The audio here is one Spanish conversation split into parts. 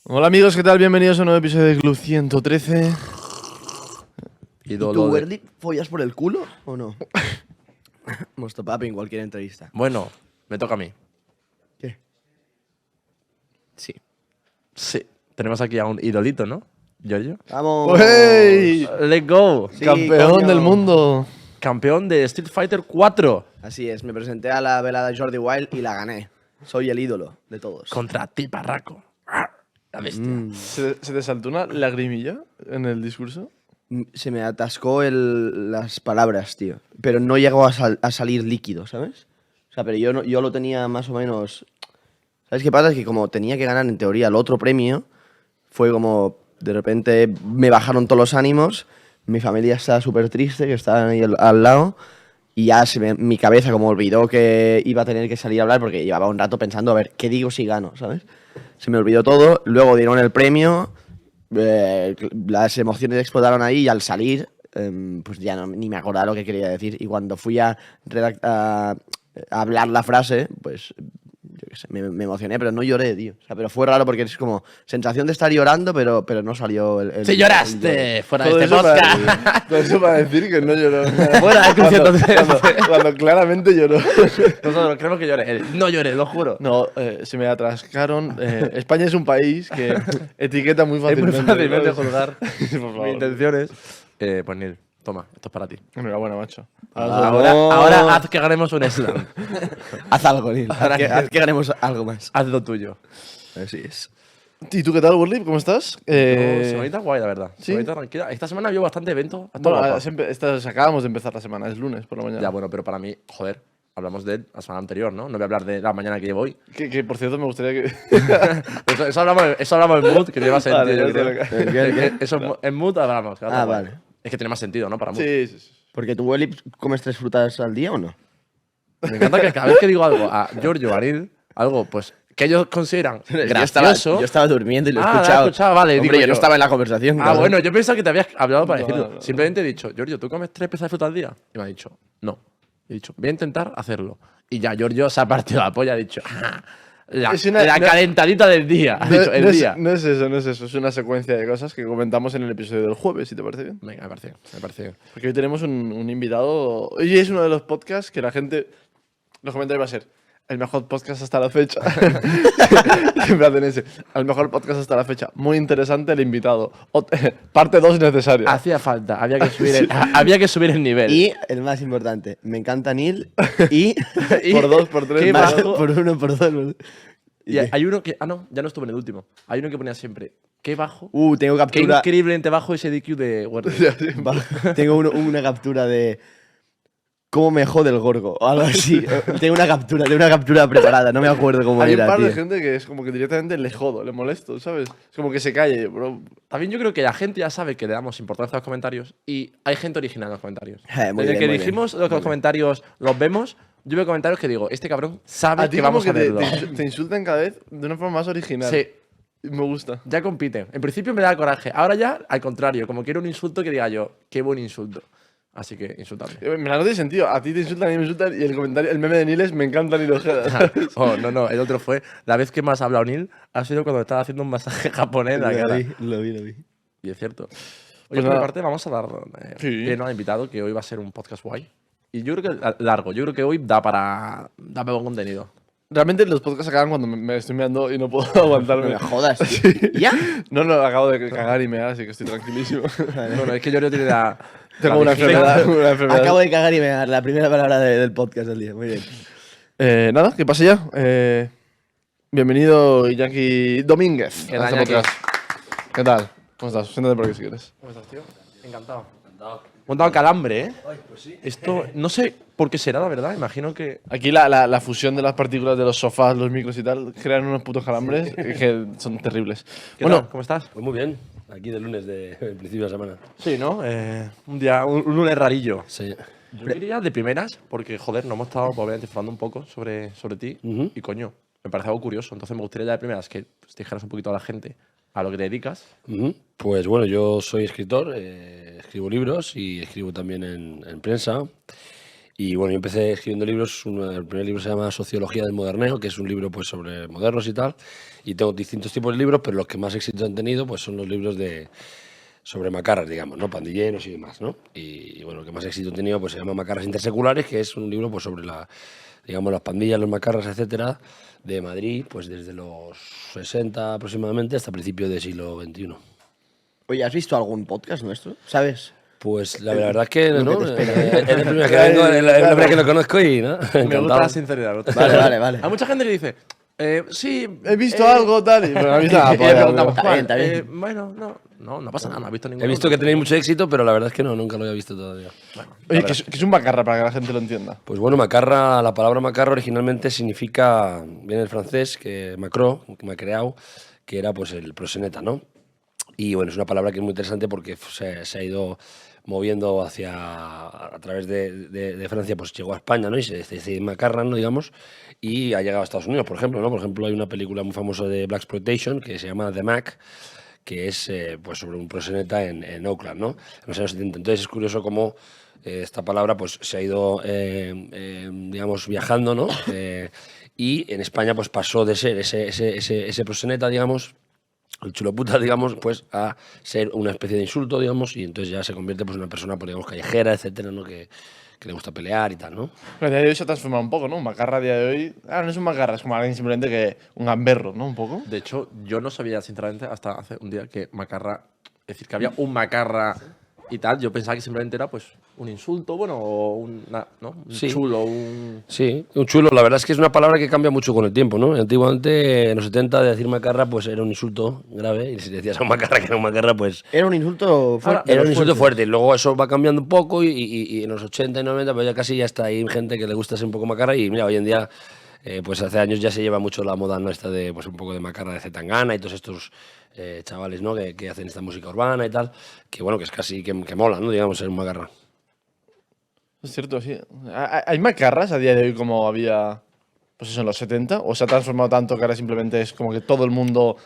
Hola amigos, ¿qué tal? Bienvenidos a un nuevo episodio de Club 113. ¿Y tú, Werly, follas por el culo o no? Mosto papi en cualquier entrevista. Bueno, me toca a mí. ¿Qué? Sí. Sí. Tenemos aquí a un idolito, ¿no? Giorgio. ¡Vamos! ¡Hey! ¡Let's go! Sí, ¡Campeón coño. del mundo! Campeón de Street Fighter 4 Así es, me presenté a la velada de Jordi Wild y la gané. Soy el ídolo de todos. contra ti, Parraco. La bestia. ¿Se te saltó una lagrimilla en el discurso? Se me atascó las palabras, tío. Pero no llegó a salir líquido, ¿sabes? O sea, pero yo lo tenía más o menos... ¿Sabes qué pasa? Es que como tenía que ganar en teoría el otro premio, fue como... De repente me bajaron todos los ánimos, mi familia estaba súper triste, que estaban ahí al lado, y ya mi cabeza como olvidó que iba a tener que salir a hablar porque llevaba un rato pensando, a ver, ¿qué digo si gano? ¿Sabes? Se me olvidó todo, luego dieron el premio, las emociones explotaron ahí y al salir, pues ya ni me acordaba lo que quería decir. Y cuando fui a hablar la frase, pues yo qué sé, me emocioné, pero no lloré, tío. O sea, pero fue raro porque es como sensación de estar llorando, pero no salió el ¡Sí lloraste! Fuera de Todo este eso podcast. todo eso para decir que no lloró. Fuera de Club 113. Cuando claramente lloró. Nosotros creemos que lloré. No lloré, lo juro. No, se me atrascaron. España es un país que etiqueta muy Es fácilmente. muy fácilmente ¿sabes? juzgar Por favor. mis intenciones. Pues Neil, toma, esto es para ti. Enhorabuena, macho. Ahora haz que ganemos un slam. Haz algo, Nil. Haz que ganemos algo más. Haz lo tuyo. Así es. ¿Y tú qué tal, Burley? ¿Cómo estás? Semanita guay, la verdad. ¿sí? Semanita tranquila. Esta semana había bastante evento. Bueno, acabamos de empezar la semana, es lunes por la mañana. Ya, bueno, pero para mí, joder, hablamos de la semana anterior, ¿no? No voy a hablar de la mañana que llevo hoy. Que por cierto me gustaría que... Eso hablamos en mood, que tiene más sentido. Vale, yo ya creo. sé lo que- Eso en mood hablamos. claro, Ah, guay. vale. Es que tiene más sentido, ¿no? Para mood. Sí. Porque tú, Werly, comes 3 frutas al día o no? Me encanta que cada vez que digo algo a Giorgio o a Aril, algo pues que ellos consideran gracioso. Yo estaba durmiendo y lo he Ah, lo he escuchado. escuchado, vale, Hombre, digo yo no yo. estaba en la conversación. Ah, cabrón. bueno, yo pensaba que te habías hablado para No, decirlo. no. Simplemente he dicho, Giorgio, ¿tú comes 3 piezas de fruta al día? Y me ha dicho, no. He dicho, voy a intentar hacerlo. Y ya Giorgio se ha partido la polla, ha dicho, la calentadita del día. Ha dicho, el día. No es eso. Es una secuencia de cosas que comentamos en el episodio del jueves, si te parece bien. Venga, me parece bien. Porque hoy tenemos un invitado. Hoy es uno de los podcasts que la gente. Los comentarios va a ser el mejor podcast hasta la fecha. Siempre hacen ese. El mejor podcast hasta la fecha. Muy interesante el invitado. Parte 2 necesaria. Hacía falta, había que subir el nivel. Y el más importante, me encanta Neil y Por 2, por 3. ¿Qué más, bajo? por 1, por 2. Y hay uno que. Ah, no, ya no estuve en el último. Hay uno que ponía siempre. Qué bajo. Tengo Qué captura. increíblemente bajo ese DQ de Werner. Tengo una captura de cómo me jode el gorgo o algo así. Tengo una captura preparada, no me acuerdo cómo Hay un era, par de tío. gente que es como que directamente le jodo, le molesto, ¿sabes? Es como que se calle, bro. También yo creo que la gente ya sabe que le damos importancia a los comentarios y hay gente original en los comentarios. Muy Desde bien, que muy dijimos bien. los comentarios los vemos, yo veo comentarios que digo, este cabrón sabe A ti que como vamos que a verlo. te insultan cada vez de una forma más original. Sí, Y me gusta. ya compiten. En principio me da coraje. Ahora ya, al contrario, como quiero un insulto que diga yo, qué buen insulto. Así que insultadme. Me la no tiene sentido. A ti te insultan, a mí me insultan. Y el meme de Niles me encanta ni lo Ojeda. Oh, no, el otro fue, la vez que más ha hablado Neil ha sido cuando estaba haciendo un masaje japonés en la cara. Lo vi. Y es cierto. Oye, Pues por mi nada. parte, vamos a dar Sí. bien al invitado, que hoy va a ser un podcast guay. Y yo creo que largo. Yo creo que hoy da para buen contenido. Realmente los podcasts acaban cuando me estoy meando y no puedo aguantarme. No me jodas, tío. ¿Ya? No, acabo de cagar y mear, así que estoy tranquilísimo. No, es que yo no tiene la. Tengo la una vejiga. enfermedad. Acabo de cagar y me da la primera palabra del podcast del día. Muy bien. Nada, que pase ya. Bienvenido, Iñaki Domínguez. ¿Qué a tal, este Iñaki? podcast. ¿Qué tal? ¿Cómo estás? Siéntate por aquí si quieres. ¿Cómo estás, tío? Encantado. Montado calambre, ¿eh? Ay, pues sí. Esto, no sé por qué será, la verdad. Imagino que. Aquí la fusión de las partículas de los sofás, los micros y tal, crean unos putos calambres que son terribles. ¿Qué Bueno, tal? ¿Cómo estás? Pues muy bien. Aquí de lunes, de principio de semana. Sí, ¿no? Un lunes rarillo. Sí. Yo diría de primeras, porque, joder, no hemos estado pues, obviamente hablando un poco sobre ti. Ujú. Y coño, me parece algo curioso. Entonces me gustaría ya de primeras que pues, te dijeras un poquito a la gente a lo que te dedicas. Ujú. Pues bueno, yo soy escritor, escribo libros y escribo también en prensa. Y bueno, yo empecé escribiendo libros. El primer libro se llama Sociología del Moderneo, que es un libro pues, sobre modernos y tal. Y tengo distintos tipos de libros, pero los que más éxito han tenido pues, son los libros sobre macarras, digamos, ¿no? Pandilleros y demás, ¿no? Y bueno, el que más éxito he tenido pues, se llama Macarras Interseculares, que es un libro pues, sobre digamos, las pandillas, los macarras, etcétera, de Madrid, pues desde los 60 aproximadamente hasta principios del siglo XXI. Oye, ¿has visto algún podcast nuestro? ¿Sabes? Pues la verdad es que lo no, que te espera. es la primera que vengo, es la primera que lo conozco y ¿no? Me gusta Encantado. la sinceridad. Vale. Hay mucha gente que dice, sí. he visto algo tal. Y, pero no he visto nada, Y le polla, preguntamos, bro. ¿cuál? Está bien. Bueno, no pasa nada, no has visto ninguno. He visto que tenéis mucho éxito, pero la verdad es que no, nunca lo había visto todavía. Oye, ¿qué es un macarra para que la gente lo entienda? Pues bueno, macarra, la palabra macarra originalmente significa, viene del francés, que macro, macreau, que era pues el proxeneta, ¿no? Y bueno, es una palabra que es muy interesante porque se ha ido moviendo a través de Francia, pues llegó a España, ¿no? Y se dice macarra, ¿no? Digamos, y ha llegado a Estados Unidos, por ejemplo, ¿no? Por ejemplo, hay una película muy famosa de Blaxploitation que se llama The Mac, que es pues sobre un proxeneta en Oakland, ¿no? En los años 70. Entonces es curioso cómo esta palabra pues se ha ido, digamos, viajando, ¿no? Y en España pues pasó de ser ese proxeneta, digamos, el chulo puta, digamos, pues a ser una especie de insulto, digamos, y entonces ya se convierte pues en una persona, pues, digamos, callejera, etcétera, ¿no? Que le gusta pelear y tal, ¿no? Pero a día de hoy se ha transformado un poco, ¿no? Un macarra a día de hoy. No es un macarra, es como alguien simplemente que. Un gamberro, ¿no? Un poco. De hecho, yo no sabía, sinceramente, hasta hace un día que macarra. Es decir, que había un macarra y tal. Yo pensaba que simplemente era pues un insulto, bueno, o ¿no? Un Sí. chulo, un. Sí, un chulo. La verdad es que es una palabra que cambia mucho con el tiempo, ¿no? Antiguamente, en los 70, de decir macarra, pues era un insulto grave. Y si decías a un macarra que era un macarra, pues Era un insulto fuerte. era un insulto fuerte. Y luego eso va cambiando un poco y en los 80 y 90, pues ya casi ya está ahí gente que le gusta ser un poco macarra. Y mira, hoy en día, pues hace años ya se lleva mucho la moda, ¿no? Esta de pues un poco de macarra de Zetangana y todos estos chavales, ¿no? Que hacen esta música urbana y tal. Que bueno, que es casi que mola, ¿no? Digamos, ser un macarra. Es cierto, sí. ¿Hay macarras a día de hoy como había, pues eso, en los 70? ¿O se ha transformado tanto que ahora simplemente es como que todo el mundo,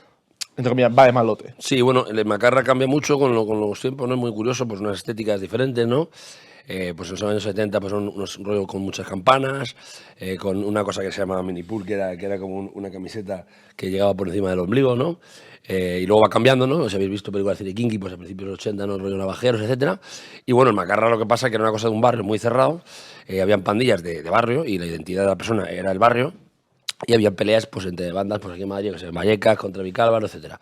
entre comillas, va de malote? Sí, bueno, el macarra cambia mucho con los tiempos, ¿no? Es muy curioso, pues unas estéticas diferentes, ¿no? Pues en los años 70 pues son unos rollos con muchas campanas, con una cosa que se llama minipool, que era como una camiseta que llegaba por encima del ombligo, ¿no? Y luego va cambiando, ¿no? Si habéis visto películas de Cine Kinky, pues a principios de los 80, ¿no? Rollo navajeros, etcétera. Y bueno, el macarra lo que pasa es que era una cosa de un barrio muy cerrado, habían pandillas de barrio y la identidad de la persona era el barrio. Y había peleas pues, entre bandas, pues aquí en Madrid, que se Vallecas contra Vicálvaro, etcétera.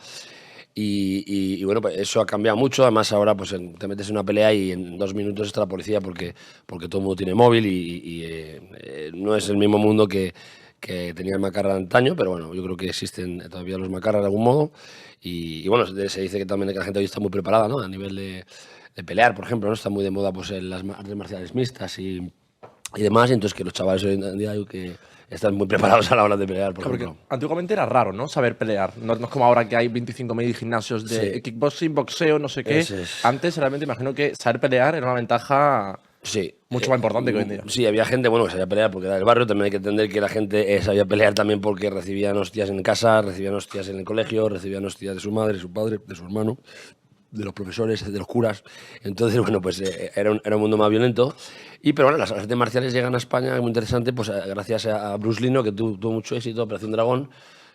Y bueno, pues eso ha cambiado mucho. Además, ahora pues te metes en una pelea y en 2 minutos está la policía porque todo el mundo tiene móvil y no es el mismo mundo que tenía el macarra de antaño, pero bueno, yo creo que existen todavía los macarras de algún modo. Y bueno, se dice que también que la gente hoy está muy preparada, ¿no? A nivel de pelear, por ejemplo, ¿no? Está muy de moda pues, en las artes marciales mixtas y demás. Y entonces que los chavales hoy en día que están muy preparados a la hora de pelear, por Porque ejemplo. antiguamente era raro, ¿no? Saber pelear. No es como ahora que hay 25.000 gimnasios de Sí. kickboxing, boxeo, no sé qué. Eso es. Antes realmente imagino que saber pelear era una ventaja Sí. mucho más importante que hoy en día. Sí, había gente bueno, que sabía pelear porque era del barrio. También hay que entender que la gente sabía pelear también porque recibían hostias en casa, recibían hostias en el colegio, recibían hostias de su madre, de su padre, de su hermano, de los profesores, de los curas. Entonces, bueno, pues era un mundo más violento. Pero bueno, las artes marciales llegan a España, es muy interesante, pues gracias a Bruce Lee, ¿no? Que tuvo mucho éxito, Operación Dragón,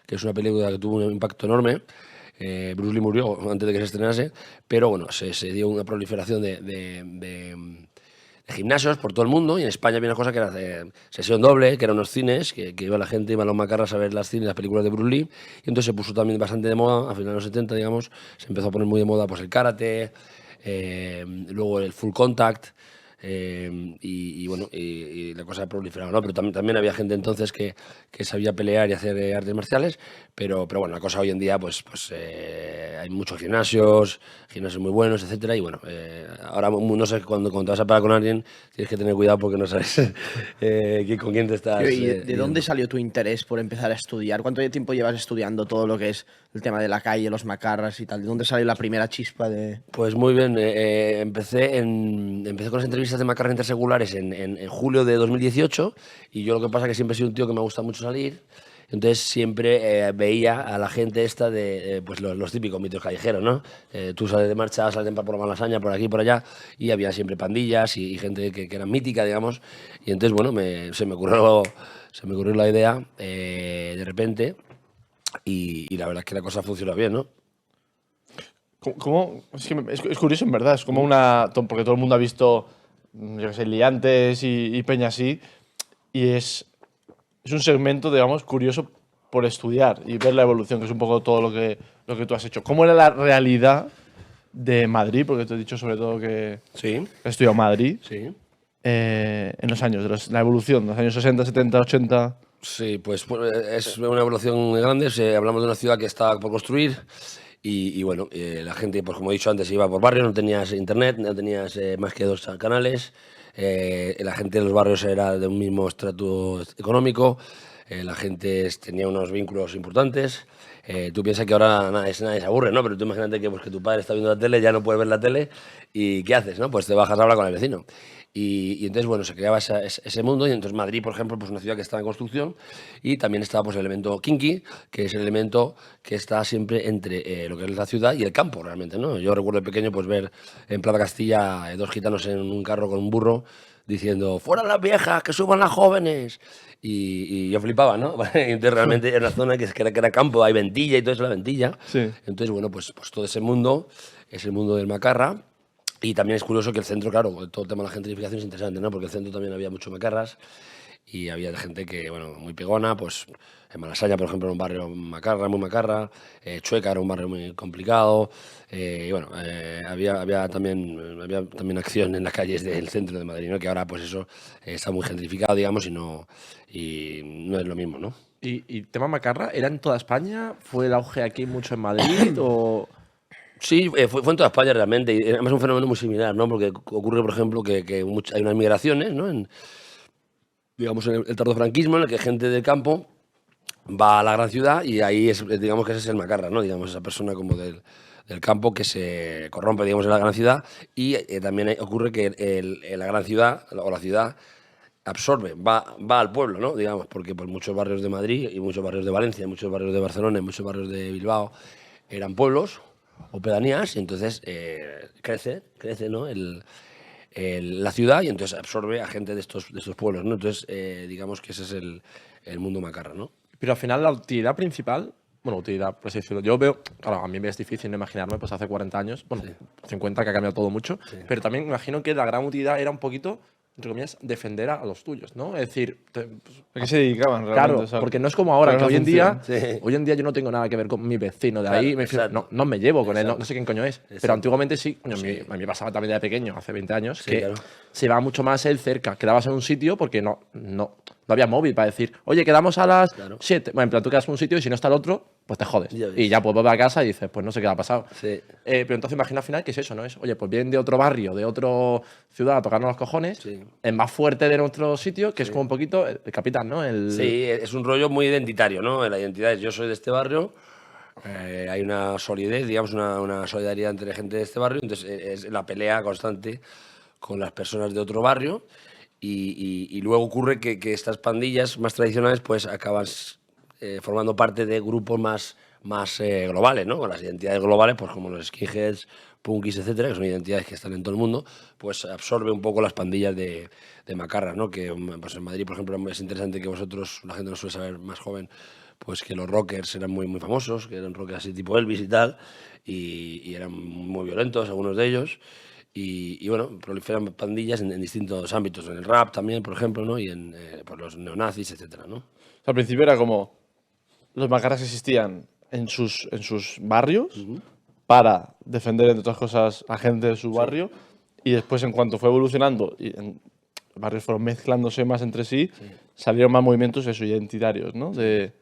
que es una película que tuvo un impacto enorme. Bruce Lee murió antes de que se estrenase, pero bueno, se dio una proliferación de gimnasios por todo el mundo, y en España había una cosa que era sesión doble, que eran unos cines, que iba la gente, iban los macarras a ver las películas de Bruce Lee, y entonces se puso también bastante de moda, a finales de los 70, digamos, se empezó a poner muy de moda pues el karate, luego el full contact, y bueno, y la cosa ha proliferado, ¿no? Pero también había gente entonces que sabía pelear y hacer artes marciales, pero bueno, la cosa hoy en día, pues hay muchos gimnasios muy buenos, etcétera, y bueno, ahora no sé, cuando te vas a parar con alguien, tienes que tener cuidado porque no sabes con quién te estás. ¿Y de dónde salió tu interés por empezar a estudiar? ¿Cuánto tiempo llevas estudiando todo lo que es el tema de la calle, los macarras y tal? ¿De dónde salió la primera chispa de...? Pues muy bien, empecé con las entrevistas de macarra intersegulares en julio de 2018, y yo lo que pasa es que siempre he sido un tío que me gusta mucho salir. Entonces siempre veía a la gente esta de pues los típicos mitos callejeros, ¿no? Tú sales de marcha, sales por la Malasaña, por aquí, por allá, y había siempre pandillas y gente que era mítica, digamos. Y entonces, bueno, se me ocurrió la idea de repente, y la verdad es que la cosa funcionó bien, ¿no? Es que es curioso, en verdad. Es como porque todo el mundo ha visto, yo qué sé, liantes y peña así. Y es un segmento, digamos, curioso por estudiar y ver la evolución, que es un poco todo lo que tú has hecho. ¿Cómo era la realidad de Madrid? Porque te he dicho sobre todo que Sí, has estudiado en Madrid. sí. En los años, la evolución, los años 60, 70, 80. Sí, pues es una evolución muy grande. Hablamos de una ciudad que está por construir y bueno, la gente, pues como he dicho antes, iba por barrios, no tenías internet, no tenías más que 2 canales. La gente de los barrios era de un mismo estrato económico. La gente tenía unos vínculos importantes. Tú piensas que ahora nadie se aburre, ¿no? Pero tú imagínate que tu padre está viendo la tele, ya no puede ver la tele, y ¿qué haces, no? Pues te bajas a hablar con el vecino. Y entonces, bueno, se creaba ese mundo, y entonces Madrid, por ejemplo, pues una ciudad que está en construcción, y también estaba pues el elemento kinky, que es el elemento que está siempre entre lo que es la ciudad y el campo, realmente, ¿no? Yo recuerdo de pequeño pues ver en Plaza Castilla 2 gitanos en un carro con un burro diciendo ¡fuera las viejas, que suban las jóvenes! Y yo flipaba, ¿no? Entonces realmente era una zona que era campo, hay Ventilla y todo eso, la Ventilla. Sí. Entonces, bueno, pues todo ese mundo es el mundo del Macarra. Y también es curioso que el centro, claro, todo el tema de la gentrificación es interesante, ¿no? Porque el centro también había mucho macarras y había gente que, bueno, muy pegona, pues en Malasaña, por ejemplo, era un barrio macarra, muy macarra, Chueca era un barrio muy complicado, y bueno, había también acción en las calles del centro de Madrid, ¿no? Que ahora, pues eso, está muy gentrificado, digamos, y no es lo mismo, ¿no? ¿Y tema macarra, era en toda España? ¿Fue el auge aquí mucho en Madrid o...? Sí, fue en toda España realmente, y además es un fenómeno muy similar, ¿no? Porque ocurre, por ejemplo, que hay unas migraciones, ¿no? Digamos, en el tardofranquismo, en el que gente del campo va a la gran ciudad, y ahí digamos que ese es el macarra, ¿no? Digamos, esa persona como del campo que se corrompe, digamos, en la gran ciudad, y también ocurre que la gran ciudad, o la ciudad, absorbe, va al pueblo, ¿no? Digamos, porque pues, muchos barrios de Madrid y muchos barrios de Valencia, muchos barrios de Barcelona y muchos barrios de Bilbao eran pueblos o pedanías, y entonces crece, ¿no? La ciudad, y entonces absorbe a gente de estos pueblos, ¿no? Entonces, digamos que ese es el mundo macarra, ¿no? Pero al final la utilidad principal, bueno, utilidad, por así decirlo, yo veo, claro, a mí me es difícil no imaginarme, pues hace 40 años, bueno, 50, que ha cambiado todo mucho, pero también me imagino que la gran utilidad era un poquito, entre comillas, defender a los tuyos, ¿no? Es decir, ¿A qué se dedicaban realmente? claro, O sea, porque no es como ahora, ¿cuál que es la función? hoy en día yo no tengo nada que ver con mi vecino de Claro, ahí, exacto. no me llevo con él, no sé quién coño es. Pero Exacto. antiguamente sí, coño, Sí. a mí me pasaba también de pequeño, hace 20 años, Sí, que claro. se va mucho más el cerca. Quedabas en un sitio porque no había móvil para decir, oye, quedamos a las Claro. 7. Bueno, en plan, tú quedas en un sitio y si no está el otro, pues te jodes. Ya ves. Y ya pues vuelves a casa y dices, pues no sé qué ha pasado. Sí. Pero entonces imagina al final que es eso, ¿no? Es, oye, pues vienen de otro barrio, de otra ciudad a tocarnos los cojones, Sí. el más fuerte de nuestro sitio, que es como un poquito el capitán, ¿no? Sí, es un rollo muy identitario, ¿no? La identidad es yo soy de este barrio, hay una solidez, digamos, una solidaridad entre gente de este barrio, entonces es la pelea constante con las personas de otro barrio, y luego ocurre que estas pandillas más tradicionales pues acaban formando parte de grupos más globales, ¿no? Con las identidades globales, pues como los skinheads, punkis, etcétera, que son identidades que están en todo el mundo, pues absorbe un poco las pandillas de macarras, ¿no? Que pues en Madrid, por ejemplo, es interesante que vosotros, la gente no suele saber, más joven, pues que los rockers eran muy famosos, que eran rockers así tipo Elvis y tal, y eran muy violentos algunos de ellos. Y bueno, proliferan pandillas en distintos ámbitos, en el rap también, por ejemplo, ¿no? Y en pues los neonazis, etcétera, ¿no? O sea, al principio era como los macarras existían en sus barrios para defender, entre otras cosas, a gente de su barrio. y después en cuanto fue evolucionando y barrios fueron mezclándose más entre sí, salieron más movimientos eso, identitarios, ¿no? De,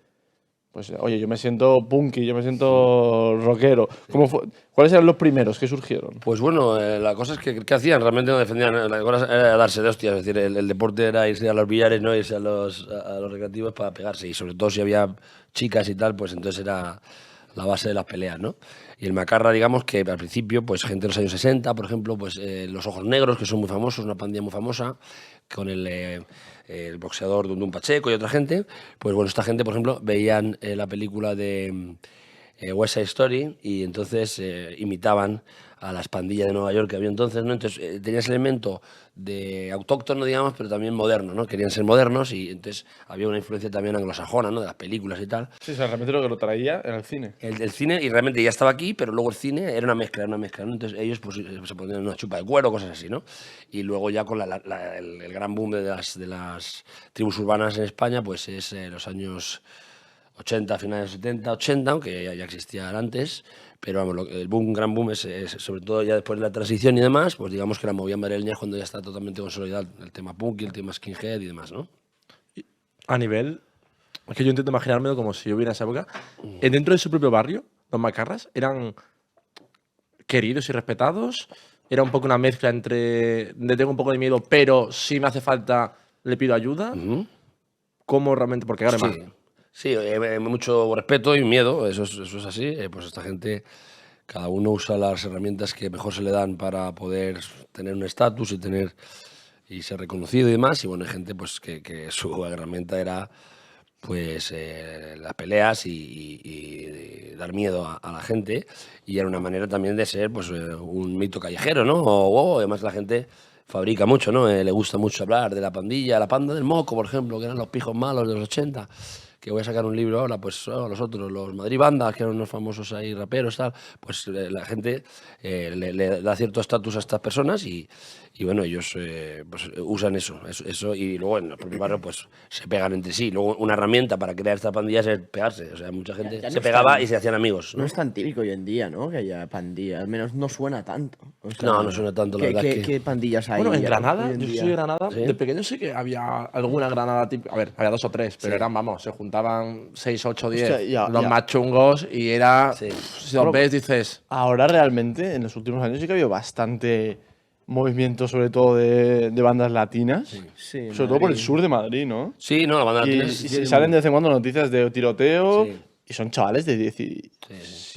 pues, oye, yo me siento punky, yo me siento rockero. ¿Cuáles eran los primeros que surgieron? Pues bueno, la cosa es que ¿qué hacían? Realmente no defendían, la cosa era darse de hostias, es decir, el deporte era irse a los billares, no irse a los recreativos para pegarse, y sobre todo si había chicas y tal, pues entonces era la base de las peleas, ¿no? Y el macarra, digamos que al principio, pues gente de los años 60, por ejemplo, pues los Ojos Negros, que son muy famosos, una pandilla muy famosa, con el boxeador Dundun Pacheco y otra gente, pues bueno, esta gente, por ejemplo, veían la película de West Side Story y entonces imitaban a las pandillas de Nueva York que había entonces, ¿no? Entonces tenía ese elemento de autóctono, digamos, pero también moderno, ¿no? Querían ser modernos y entonces había una influencia también anglosajona, ¿no? De las películas y tal. Sí, o sea, realmente lo que lo traía era el cine. El cine, y realmente ya estaba aquí, pero luego el cine era una mezcla, ¿no? Entonces ellos pues, se ponían una chupa de cuero, cosas así, ¿no? Y luego ya con el gran boom de las tribus urbanas en España, pues es los años 80, finales 70, 80, aunque ya existía antes, pero vamos, el gran boom es sobre todo ya después de la transición y demás, pues digamos que la movida madrileña es cuando ya está totalmente consolidado el tema punk y el tema skinhead y demás, ¿no? A nivel. Es que yo intento imaginármelo como si yo hubiera en esa época. Dentro de su propio barrio, los macarras eran queridos y respetados. Era un poco una mezcla entre. Le tengo un poco de miedo, pero si me hace falta, le pido ayuda. ¿Cómo realmente? Porque claro, Sí, sí, mucho respeto y miedo, eso es así. Pues esta gente, cada uno usa las herramientas que mejor se le dan para poder tener un estatus y ser reconocido y demás. Y bueno, hay gente pues que su herramienta era pues las peleas y dar miedo a la gente, y era una manera también de ser pues un mito callejero, ¿no? Además la gente fabrica mucho, ¿no? Le gusta mucho hablar de la pandilla, la panda del Moco, por ejemplo, que eran los pijos malos de los 80, que voy a sacar un libro ahora, pues los otros, los Madrid Bandas, que eran unos famosos ahí raperos, tal, pues la gente le da cierto estatus a estas personas y bueno, ellos pues, usan eso, y luego en el propio barrio pues se pegan entre sí. Luego una herramienta para crear esta pandilla es pegarse, o sea, mucha gente Ya no se es pegaba tan- y se hacían amigos, No ¿no? es tan típico hoy en día, ¿no? Que haya pandilla. Al menos no suena tanto. O sea, No suena tanto, la verdad que- ¿Qué pandillas hay Bueno, en hoy Granada, en yo día? soy de Granada, ¿Sí? de pequeño sí que había alguna Granada tipo. A ver, había 2 o 3, pero eran, vamos, se juntaban 6, 8, 10 Hostia, los más chungos y era. Sí. Si los ves, dices. Ahora realmente, en los últimos años sí que ha habido bastante movimiento, sobre todo de bandas latinas. Sí, en Sobre todo por el Madrid. sur de Madrid, ¿no? Sí, no, la banda Y, latina y sí, salen de vez en cuando noticias de tiroteo Sí. y son chavales de 17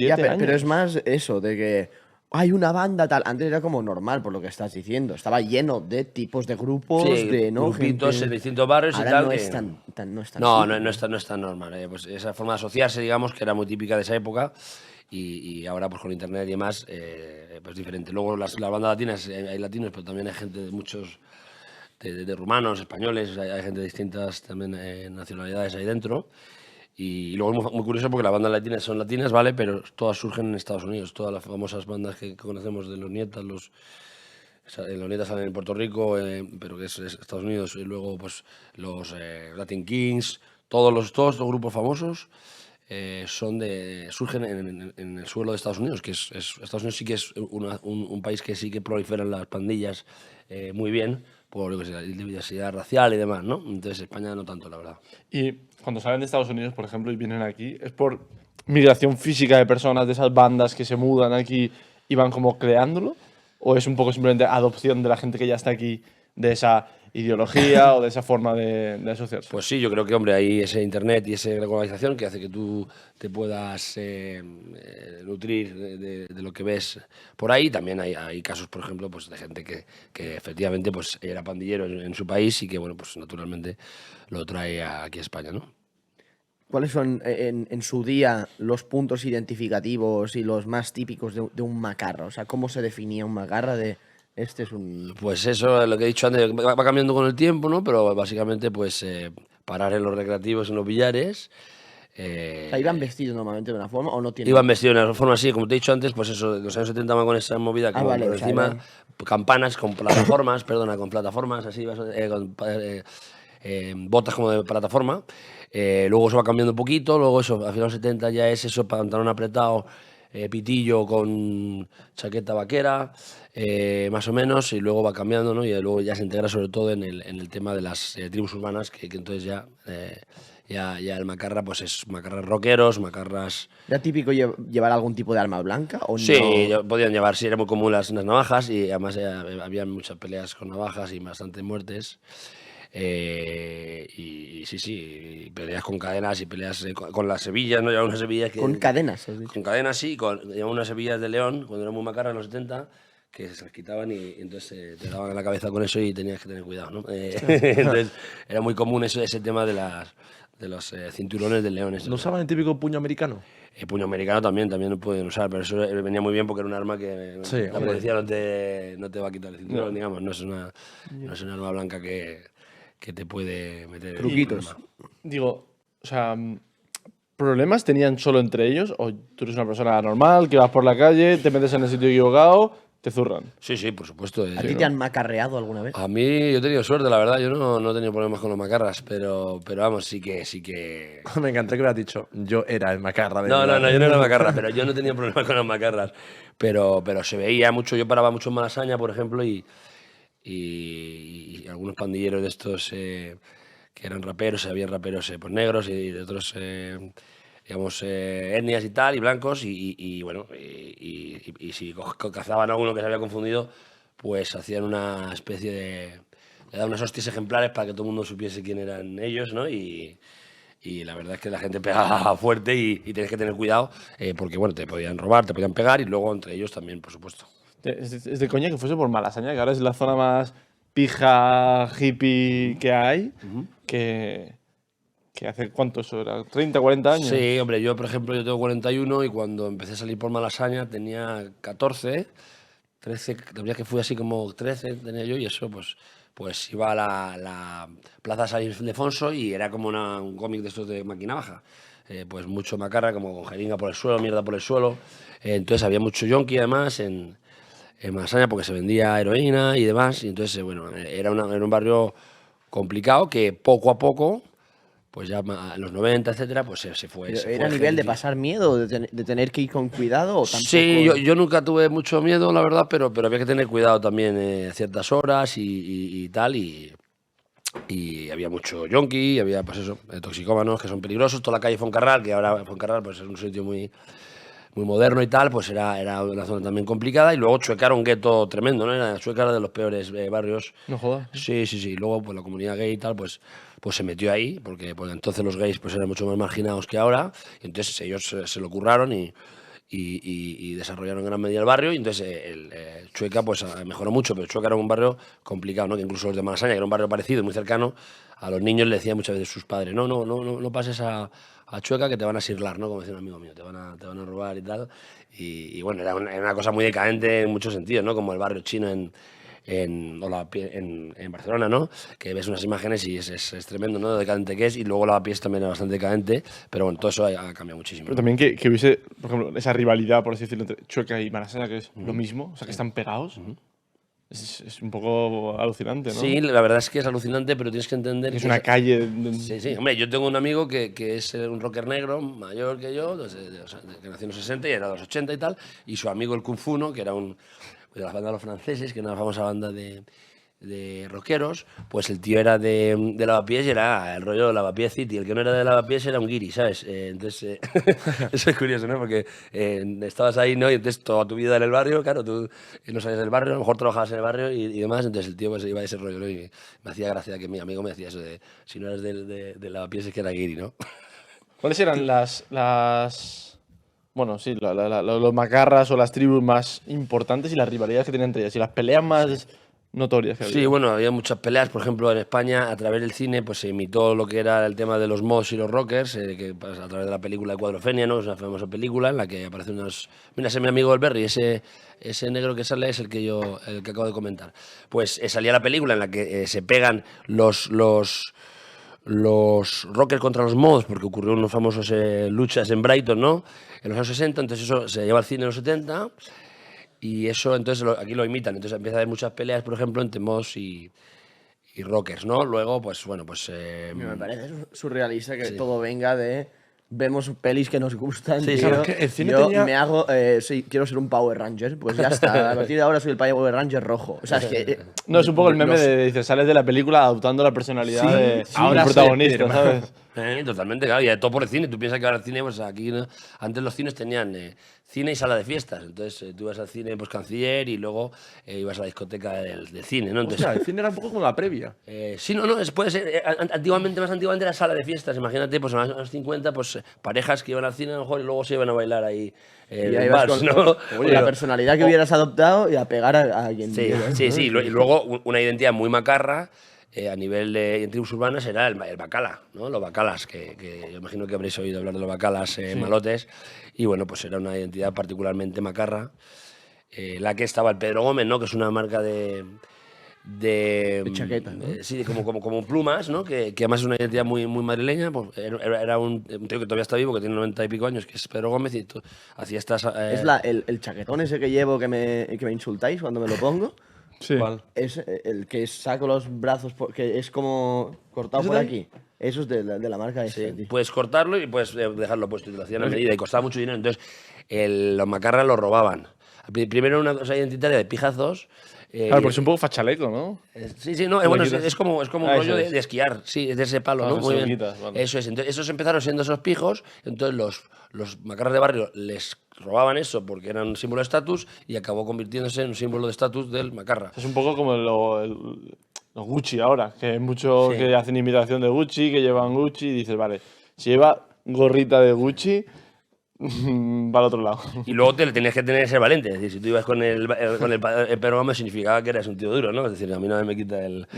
Ya, años. pero es más eso, de que hay una banda tal. Antes era como normal, por lo que estás diciendo. Estaba lleno de tipos de grupos, Sí, de ¿no? grupitos Gente- en distintos barrios y Ahora tal, no que- es no es tan No, típico. no es tan normal. Pues esa forma de asociarse, digamos, que era muy típica de esa época, y ahora pues con internet y demás, pues diferente. Luego las bandas latinas, hay latinos, pero también hay gente de muchos, de rumanos, españoles, hay gente de distintas también nacionalidades ahí dentro. Y luego es muy curioso porque las bandas latinas son latinas, ¿vale? Pero todas surgen en Estados Unidos. Todas las famosas bandas que conocemos de los Nietas, los Nietas salen en Puerto Rico, pero que es Estados Unidos. Y luego pues los Latin Kings, todos estos grupos famosos surgen en el suelo de Estados Unidos, que Estados Unidos sí que es un país que sí que proliferan las pandillas muy bien, por lo que sea, la diversidad racial y demás, ¿no? Entonces España no tanto, la verdad. Y cuando salen de Estados Unidos, por ejemplo, y vienen aquí, ¿es por migración física de personas de esas bandas que se mudan aquí y van como creándolo? ¿O es un poco simplemente adopción de la gente que ya está aquí de esa ideología o de esa forma de asociarse? Pues sí, yo creo que, hombre, hay ese internet y esa globalización que hace que tú te puedas nutrir de lo que ves por ahí. También hay casos, por ejemplo, pues de gente que efectivamente pues era pandillero en su país y que, bueno, pues naturalmente lo trae aquí a España, ¿no? ¿Cuáles son en su día los puntos identificativos y los más típicos de un macarra? O sea, ¿cómo se definía un macarra de este es un... Pues eso, lo que he dicho antes, va cambiando con el tiempo, ¿no? Pero básicamente, pues parar en los recreativos, en los billares. O sea, ¿iban vestidos normalmente de una forma o no tienen? Iban vestidos de una forma así, como te he dicho antes, pues eso, en los años 70 van con esa movida, como vale, por o sea, encima, eran- campanas con plataformas, perdona, con plataformas, así, botas como de plataforma. Luego eso va cambiando un poquito, luego eso, a finales de los 70 ya es eso, pantalón apretado, pitillo con chaqueta vaquera, más o menos, y luego va cambiando, ¿no? Y luego ya se integra sobre todo en el tema de las tribus urbanas, que entonces ya el macarra pues es macarras rockeros, macarras... ¿Era típico llevar algún tipo de arma blanca o Sí, no? podían llevar, sí, era muy común las navajas y además había muchas peleas con navajas y bastantes muertes. Y sí, sí, y peleas con cadenas y peleas con las hebillas, ¿no? Llevaba unas hebillas que... Con cadenas, has dicho. Con cadenas, sí, llevaba unas hebillas de león, cuando era muy macarra en los 70, que se las quitaban y entonces te daban en la cabeza con eso y tenías que tener cuidado, ¿no? Entonces era muy común ese tema de los cinturones de leones. ¿No usaban el típico puño americano? El puño americano también lo pueden usar, pero eso venía muy bien porque era un arma que Sí, la hombre. policía no te va a quitar el cinturón, digamos. No es una arma blanca que te puede meter Truquitos. en problema. Digo, o sea, ¿problemas tenían solo entre ellos? ¿O tú eres una persona normal, que vas por la calle, te metes en el sitio equivocado, te zurran? Sí, sí, por supuesto. ¿A ti te han macarreado alguna vez? A mí yo he tenido suerte, la verdad. Yo no he tenido problemas con los macarras, pero vamos, sí que... Me encanté que hubieras dicho, yo era el macarra de No, verdad. yo no era macarra, pero yo no he tenido problemas con las macarras. Pero se veía mucho, yo paraba mucho en Malasaña, por ejemplo, y algunos pandilleros de estos que eran raperos, había raperos pues, negros y de otros, digamos, etnias y tal, y blancos, y bueno, y si cazaban a alguno que se había confundido, pues hacían una especie de... Le daban unas hostias ejemplares para que todo el mundo supiese quién eran ellos, ¿no? Y la verdad es que la gente pegaba fuerte y tienes que tener cuidado porque, bueno, te podían robar, te podían pegar y luego entre ellos también, por supuesto. Es de coña que fuese por Malasaña, que ahora es la zona más pija, hippie que hay, que hace cuánto eso era, 30, 40 años. Sí, hombre, yo, por ejemplo, yo tengo 41 y cuando empecé a salir por Malasaña tenía 14, 13, todavía que fui así como 13 tenía yo y eso, pues iba a la Plaza San Ildefonso y era como un cómic de estos de máquina baja. Pues mucho macarra, como con jeringa por el suelo, mierda por el suelo. Entonces había mucho yonki además en Malasaña porque se vendía heroína y demás. Y entonces, bueno, era un barrio complicado que poco a poco, pues ya en los 90, etcétera, pues se fue. Pero se fue ¿era a nivel de gentrificando. pasar miedo, de tener que ir con cuidado o tampoco? Sí, yo nunca tuve mucho miedo, la verdad, pero había que tener cuidado también a ciertas horas y tal. Y había mucho yonki, había pues eso, toxicómanos que son peligrosos. Toda la calle Foncarral, que ahora Foncarral pues, es un sitio muy moderno y tal, pues era una zona también complicada. Y luego Chueca era un gueto tremendo, ¿no? Chueca era de los peores barrios. No jodas. Sí. Luego, pues la comunidad gay y tal, pues se metió ahí, porque entonces los gays pues eran mucho más marginados que ahora. Y entonces ellos se lo curraron y desarrollaron en gran medida el barrio. Y entonces Chueca pues mejoró mucho, pero Chueca era un barrio complicado, ¿no? Que incluso los de Malasaña, que era un barrio parecido, muy cercano, a los niños le decían muchas veces sus padres, no pases a Chueca que te van a sirlar, ¿no? Como decía un amigo mío, te van a robar y tal. Y bueno, era una cosa muy decadente en muchos sentidos, ¿no? Como el barrio chino en Barcelona, ¿no? Que ves unas imágenes y es tremendo, ¿no? Lo decadente que es. Y luego Lavapiés también era bastante decadente, pero bueno, todo eso ha cambiado muchísimo. Pero ¿no? también que hubiese, por ejemplo, esa rivalidad, por así decirlo, entre Chueca y Malasaña, que es lo mismo, o sea, que están pegados. Es un poco alucinante, ¿no? Sí, la verdad es que es alucinante, pero tienes que entender Es una calle. Sí. Hombre, yo tengo un amigo que es un rocker negro, mayor que yo, que nació en los 60 y era de los 80 y tal, y su amigo el Kung Fu, ¿no? Que era de la banda de los franceses, que era una famosa banda de rockeros, pues el tío era de Lavapiés y era el rollo de Lavapiés City. El que no era de Lavapiés era un guiri, ¿sabes? Entonces, eso es curioso, ¿no? Porque estabas ahí, ¿no? Y entonces toda tu vida en el barrio, claro, tú no salías del barrio, a lo mejor trabajabas en el barrio y demás, entonces el tío pues iba a ese rollo, ¿no? Y me hacía gracia que mi amigo me decía eso de, si no eres de Lavapiés es que era guiri, ¿no? ¿Cuáles eran bueno, sí, los macarras o las tribus más importantes y las rivalidades que tenían entre ellas y las peleas más notorias que había? Sí, bueno, había muchas peleas. Por ejemplo, en España, a través del cine, pues se imitó lo que era el tema de los mods y los rockers, que pues, a través de la película de Cuadrofenia, ¿no? Es una famosa película en la que aparecen unos... Mira, ese es mi amigo el Berry, ese negro que sale es el que acabo de comentar. Pues salía la película en la que se pegan los rockers contra los mods, porque ocurrió unos famosos luchas en Brighton, ¿no? En los años 60, entonces eso se lleva al cine en los 70 y eso entonces aquí lo imitan. Entonces empieza a haber muchas peleas, por ejemplo, entre mods y rockers, ¿no? Luego, pues bueno, pues... Me parece surrealista que todo venga de vemos pelis que nos gustan. Sí, tío. claro, es que el cine Yo tenía- me hago, sí, quiero ser un Power Ranger, pues ya está. A partir de ahora soy el Power Ranger rojo. O sea, es que No, es un poco el meme los- de, dices, sales de la película adoptando la personalidad Sí, de sí, del la protagonista, serie, ¿sabes? Totalmente, claro. Y de todo por el cine. Tú piensas que ahora el cine, pues aquí, ¿no? Antes los cines tenían cine y sala de fiestas. Entonces tú ibas al cine, pues Canciller, y luego ibas a la discoteca del cine, ¿no? Entonces, Hostia, el cine era un poco como la previa. sí, no, puede ser. Antiguamente, más antiguamente era sala de fiestas. Imagínate, pues en los años 50, pues parejas que iban al cine a lo mejor y luego se iban a bailar ahí. y en ahí vas bars, con, ¿no? con la personalidad que hubieras adoptado y a pegar a quien Sí, quieras, sí, ¿no? sí. Y luego una identidad muy macarra a nivel de en tribus urbanas era el bacala, ¿no? Los bacalas, que yo imagino que habréis oído hablar de los bacalas malotes. Y bueno, pues era una identidad particularmente macarra. La que estaba el Pedro Gómez, ¿no? Que es una marca de chaqueta, ¿no? sí, como plumas, ¿no? Que además es una identidad muy, muy madrileña. Pues era un tío que todavía está vivo, que tiene 90 y pico años, que es Pedro Gómez, y hacía estas... Es el chaquetón ese que llevo que me insultáis cuando me lo pongo. Sí. ¿Cuál? Es el que saco los brazos, que es como cortado ¿Eso por de aquí. Eso es de la marca esa, Sí, tío. puedes cortarlo y puedes dejarlo puesto y te lo hacían a medida y costaba mucho dinero. Entonces, los macarras lo robaban. Primero una cosa identitaria de pijazos. Claro, porque es un poco fachaleco, ¿no? Sí, sí, no, Lo bueno, quitas. es como un Ah, rollo eso es. de esquiar, sí, es de ese palo, Ah, ¿no? eso Muy lo bien. quitas, vale. Eso es, entonces esos empezaron siendo esos pijos, entonces los macarras de barrio les robaban eso porque eran un símbolo de estatus y acabó convirtiéndose en un símbolo de estatus del macarra. Es un poco como los Gucci ahora, que hay muchos Sí. que hacen imitación de Gucci, que llevan Gucci, y dices, vale, si lleva gorrita de Gucci, va al otro lado. Y luego te tenías que tener que ser valiente. Es decir, si tú ibas con el Pedro Gómez significaba que eras un tío duro, ¿no? Es decir, a mí no me quita el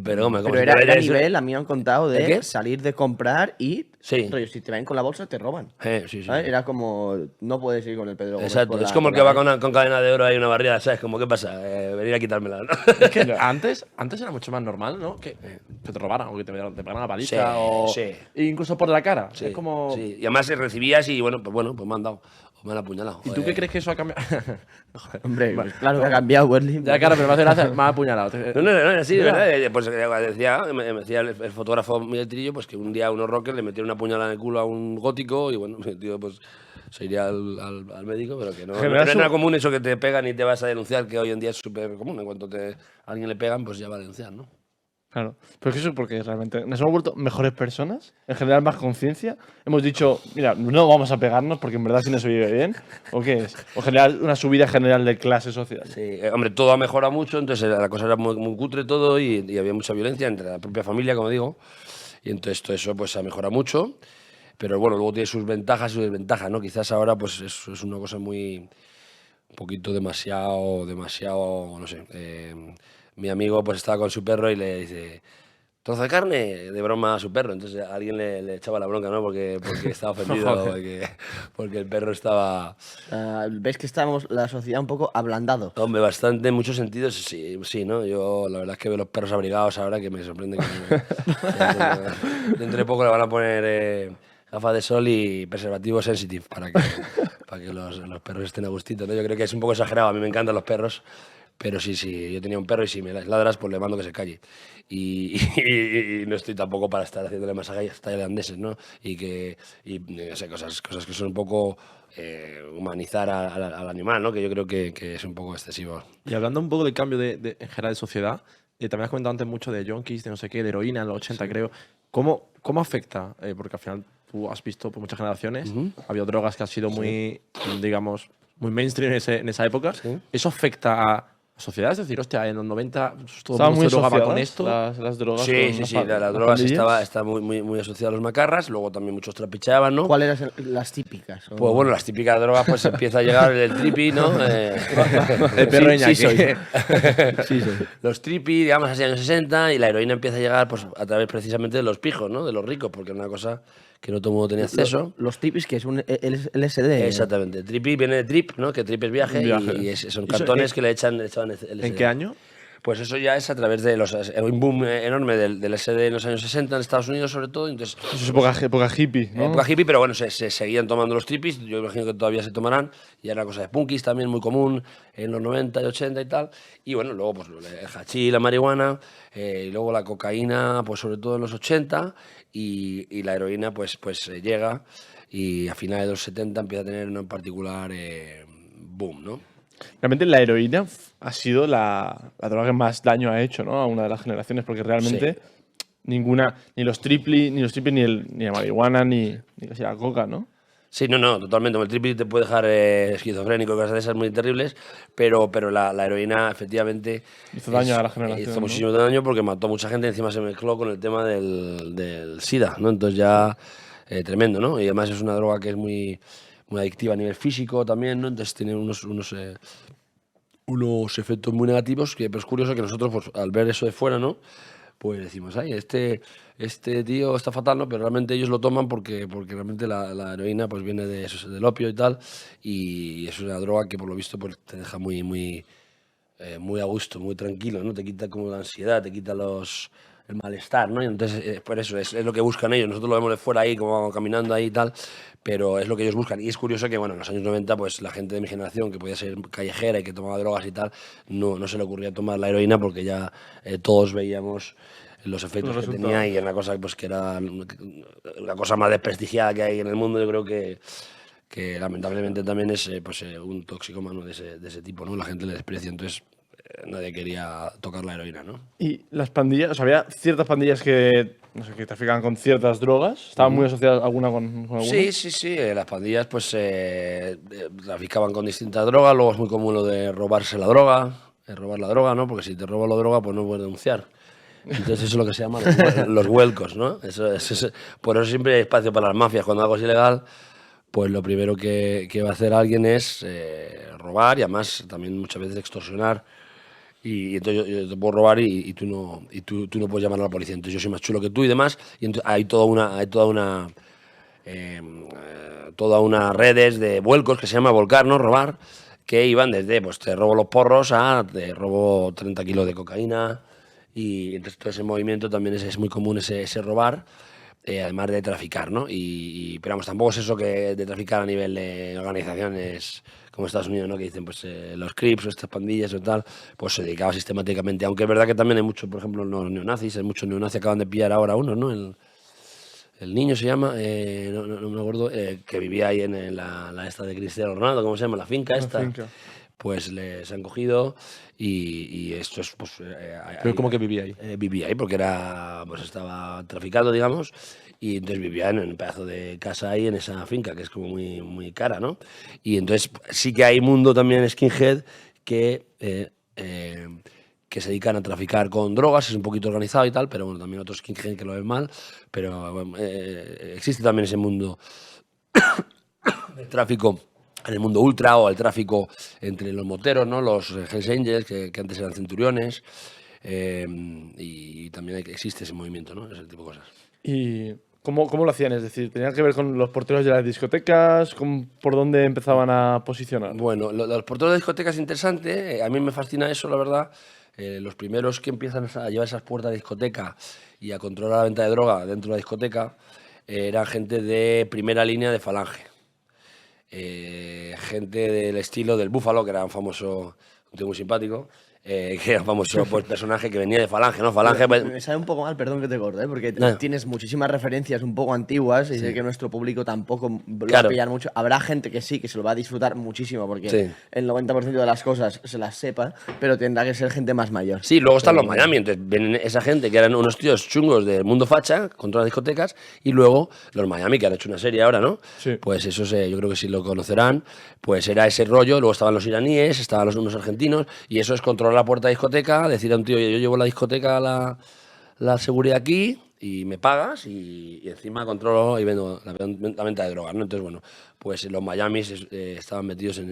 Pedro Gómez. como Pero si era te vayas- nivel, a mí me han contado ¿El de qué? salir de comprar y Sí. rollo, si te ven con la bolsa te roban. Sí, sí. ¿Sabes? Era como, no puedes ir con el Pedro Gómez Exacto, por es la- como el por que la va calle. con cadena de oro ahí una barriada, ¿sabes? Como, ¿qué pasa? Venir a quitármela, ¿no? Es que antes era mucho más normal, ¿no? Que te robaran o que te pegaran una paliza Sí, o sí. incluso por la cara. Sí, Es como... sí. Y además recibías y bueno, pues me han dado. O me han apuñalado. ¿Y tú qué crees que eso ha cambiado? Joder. Hombre, pues claro que ha cambiado, Wesley. Ya, claro, pero me hace gracia, me ha apuñalado. No, era así, de verdad. Pues me decía el fotógrafo Miguel Trillo pues que un día unos rockers le metieron una puñalada en el culo a un gótico y bueno, el tío pues se iría al médico, pero que no General, era común eso que te pegan y te vas a denunciar, que hoy en día es súper común. En cuanto a alguien le pegan, pues ya va a denunciar, ¿no? Claro, pero es que eso es porque realmente nos hemos vuelto mejores personas, en general más conciencia. Hemos dicho, mira, no vamos a pegarnos porque en verdad si no se vive bien. ¿O qué es? O general, una subida general de clase social. Sí, hombre, todo ha mejorado mucho, entonces la cosa era muy, muy cutre todo y había mucha violencia entre la propia familia, como digo. Y entonces todo eso pues ha mejorado mucho. Pero bueno, luego tiene sus ventajas y sus desventajas, ¿no? Quizás ahora pues es una cosa muy... un poquito demasiado, no sé. Mi amigo pues estaba con su perro y le dice, trozo de carne, de broma a su perro. Entonces alguien le echaba la bronca, ¿no? Porque estaba ofendido, porque el perro estaba... ¿Ves que estamos la sociedad un poco ablandado? Hombre, bastante, en muchos sentidos, sí, ¿no? Yo la verdad es que veo los perros abrigados ahora que me sorprende que dentro de poco le van a poner gafas de sol y preservativo sensitive para que los perros estén a gustito, ¿no? Yo creo que es un poco exagerado, a mí me encantan los perros, pero sí, yo tenía un perro y si me ladras, pues le mando que se calle. Y no estoy tampoco para estar haciéndole masajes tailandeses, ¿no? Y no sé, cosas que son un poco humanizar al animal, ¿no? Que yo creo que es un poco excesivo. Y hablando un poco del cambio en general de sociedad, también has comentado antes mucho de junkies, de no sé qué, de heroína en los 80, creo. ¿Cómo afecta? Porque al final tú has visto por muchas generaciones, había drogas que han sido muy, digamos, muy mainstream en esa época. Sí. ¿Eso afecta a la sociedad? Es decir, hostia, en los 90 todo el Estaban mundo muy se drogaba con asociadas esto. las drogas. Sí, con sí, las las las drogas pandillas. está muy asociadas a los macarras, luego también muchos trapicheaban, ¿no? ¿Cuáles eran las típicas? Pues bueno, las típicas drogas, pues empieza a llegar el tripi, ¿no? El perro sí, Iñaki. soy. Sí, sí. Los tripi, digamos, hacia los años 60, y la heroína empieza a llegar pues, a través precisamente de los pijos, ¿no? De los ricos, porque era una cosa que no todo el mundo tenía acceso. Los tipis, que es un LSD. Exactamente. Tripi viene de trip, ¿no? Que trip es viaje, Viaje. y son ¿Eso cartones en- que le echaban el ¿En qué año? Pues eso ya es a través de un boom enorme del LSD en los años 60 en Estados Unidos, sobre todo. Entonces, Eso es época hippie, ¿no? época hippie, pero bueno, se seguían tomando los trippies, yo imagino que todavía se tomarán, y era una cosa de punkis también muy común en los 90 y 80 y tal, y bueno, luego pues el hachís, la marihuana, y luego la cocaína, pues sobre todo en los 80, y la heroína pues llega, y a finales de los 70 empieza a tener un particular boom, ¿no? Realmente la heroína ha sido la droga que más daño ha hecho, ¿no? A una de las generaciones, porque realmente ninguna, ni los triplis, ni la marihuana, ni casi la coca, ¿no? Sí, no, totalmente. El trippy te puede dejar esquizofrénico y cosas de esas muy terribles, pero la heroína efectivamente Hizo daño a la generación, hizo ¿no? muchísimo daño porque mató a mucha gente, encima se mezcló con el tema del SIDA, ¿no? Entonces ya tremendo, ¿no? Y además es una droga que es muy adictiva a nivel físico también, ¿no? Entonces tiene unos efectos muy negativos, pero es curioso que nosotros, pues, al ver eso de fuera, ¿no? Pues decimos, ay, este tío está fatal, ¿no? Pero realmente ellos lo toman porque realmente la heroína pues viene de eso, del opio y tal, y es una droga que por lo visto pues te deja muy a gusto, muy tranquilo, ¿no? Te quita como la ansiedad, te quita el malestar, ¿no? Y entonces, por eso es lo que buscan ellos. Nosotros lo vemos de fuera ahí, como caminando ahí y tal, pero es lo que ellos buscan. Y es curioso que, bueno, en los años 90, pues la gente de mi generación, que podía ser callejera y que tomaba drogas y tal, no se le ocurría tomar la heroína porque ya todos veíamos los efectos que tenía, y era una cosa pues, que era la cosa más desprestigiada que hay en el mundo. Yo creo que lamentablemente también es un toxicómano de ese tipo, ¿no? La gente le desprecia, entonces nadie quería tocar la heroína, ¿no? Y las pandillas, o sea, había ciertas pandillas que, no sé, que traficaban con ciertas drogas. ¿Estaban muy asociadas alguna con alguna? Sí. Las pandillas pues traficaban con distintas drogas. Luego es muy común lo de robarse la droga, robar la droga, ¿no? Porque si te roban la droga, pues no puedes denunciar. Entonces eso es lo que se llama los vuelcos, ¿no? Por eso siempre hay espacio para las mafias. Cuando algo es ilegal, pues lo primero que va a hacer alguien es robar, y además también muchas veces extorsionar. Y entonces yo te puedo robar y tú no puedes llamar a la policía. Entonces yo soy más chulo que tú y demás. Y entonces hay toda una redes de vuelcos que se llama volcar, ¿no? Robar, que iban desde, pues te robo los porros a te robo 30 kilos de cocaína. Y entonces todo ese movimiento también es muy común, ese robar, además de traficar, ¿no? Pero vamos, tampoco es eso que de traficar a nivel de organizaciones como Estados Unidos, ¿no? Que dicen, pues los Crips o estas pandillas o tal, pues se dedicaba sistemáticamente. Aunque es verdad que también hay mucho, por ejemplo, los neonazis, hay muchos neonazis, acaban de pillar ahora uno, ¿no? El niño se llama, no me acuerdo, que vivía ahí en la esta de Cristiano Ronaldo, ¿cómo se llama? La finca esta. Finca. Pues les han cogido y esto es, pues... Pero ¿cómo que vivía ahí? Vivía ahí porque estaba traficado, digamos, y entonces vivía en un pedazo de casa ahí en esa finca, que es como muy cara, ¿no? Y entonces sí que hay mundo también skinhead que se dedican a traficar con drogas, es un poquito organizado y tal, pero bueno, también otros skinhead que lo ven mal, pero bueno, existe también ese mundo del tráfico en el mundo ultra, o el tráfico entre los moteros, ¿no? Los Hells Angels, que antes eran centuriones, y también existe ese movimiento, ¿no? Ese tipo de cosas. ¿Y cómo lo hacían? Es decir, ¿tenían que ver con los porteros de las discotecas? ¿Por dónde empezaban a posicionar? Bueno, los porteros de discotecas es interesante, a mí me fascina eso, la verdad. Los primeros que empiezan a llevar esas puertas de discoteca y a controlar la venta de droga dentro de la discoteca eran gente de primera línea de Falange. Gente del estilo del Búfalo, que era un famoso, un tío muy simpático, que era un famoso pues, personaje que venía de Falange, ¿no? Falange... Me sale un poco mal, perdón que te corte, porque tienes muchísimas referencias un poco antiguas y sé que nuestro público tampoco lo va a pillar mucho. Habrá gente que sí, que se lo va a disfrutar muchísimo, porque el 90% de las cosas se las sepa, pero tendrá que ser gente más mayor. Sí, luego están los Miami, entonces vienen esa gente que eran unos tíos chungos del mundo facha, contra las discotecas, y luego los Miami, que han hecho una serie ahora, ¿no? Sí. Pues eso yo creo que sí lo conocerán, pues era ese rollo, luego estaban los iraníes, estaban unos argentinos, y eso es controlar la puerta de discoteca, decir a un tío, yo llevo la discoteca, la seguridad aquí, y me pagas, y encima controlo y vendo la venta de drogas, ¿no? Entonces, bueno, pues los Miami estaban metidos en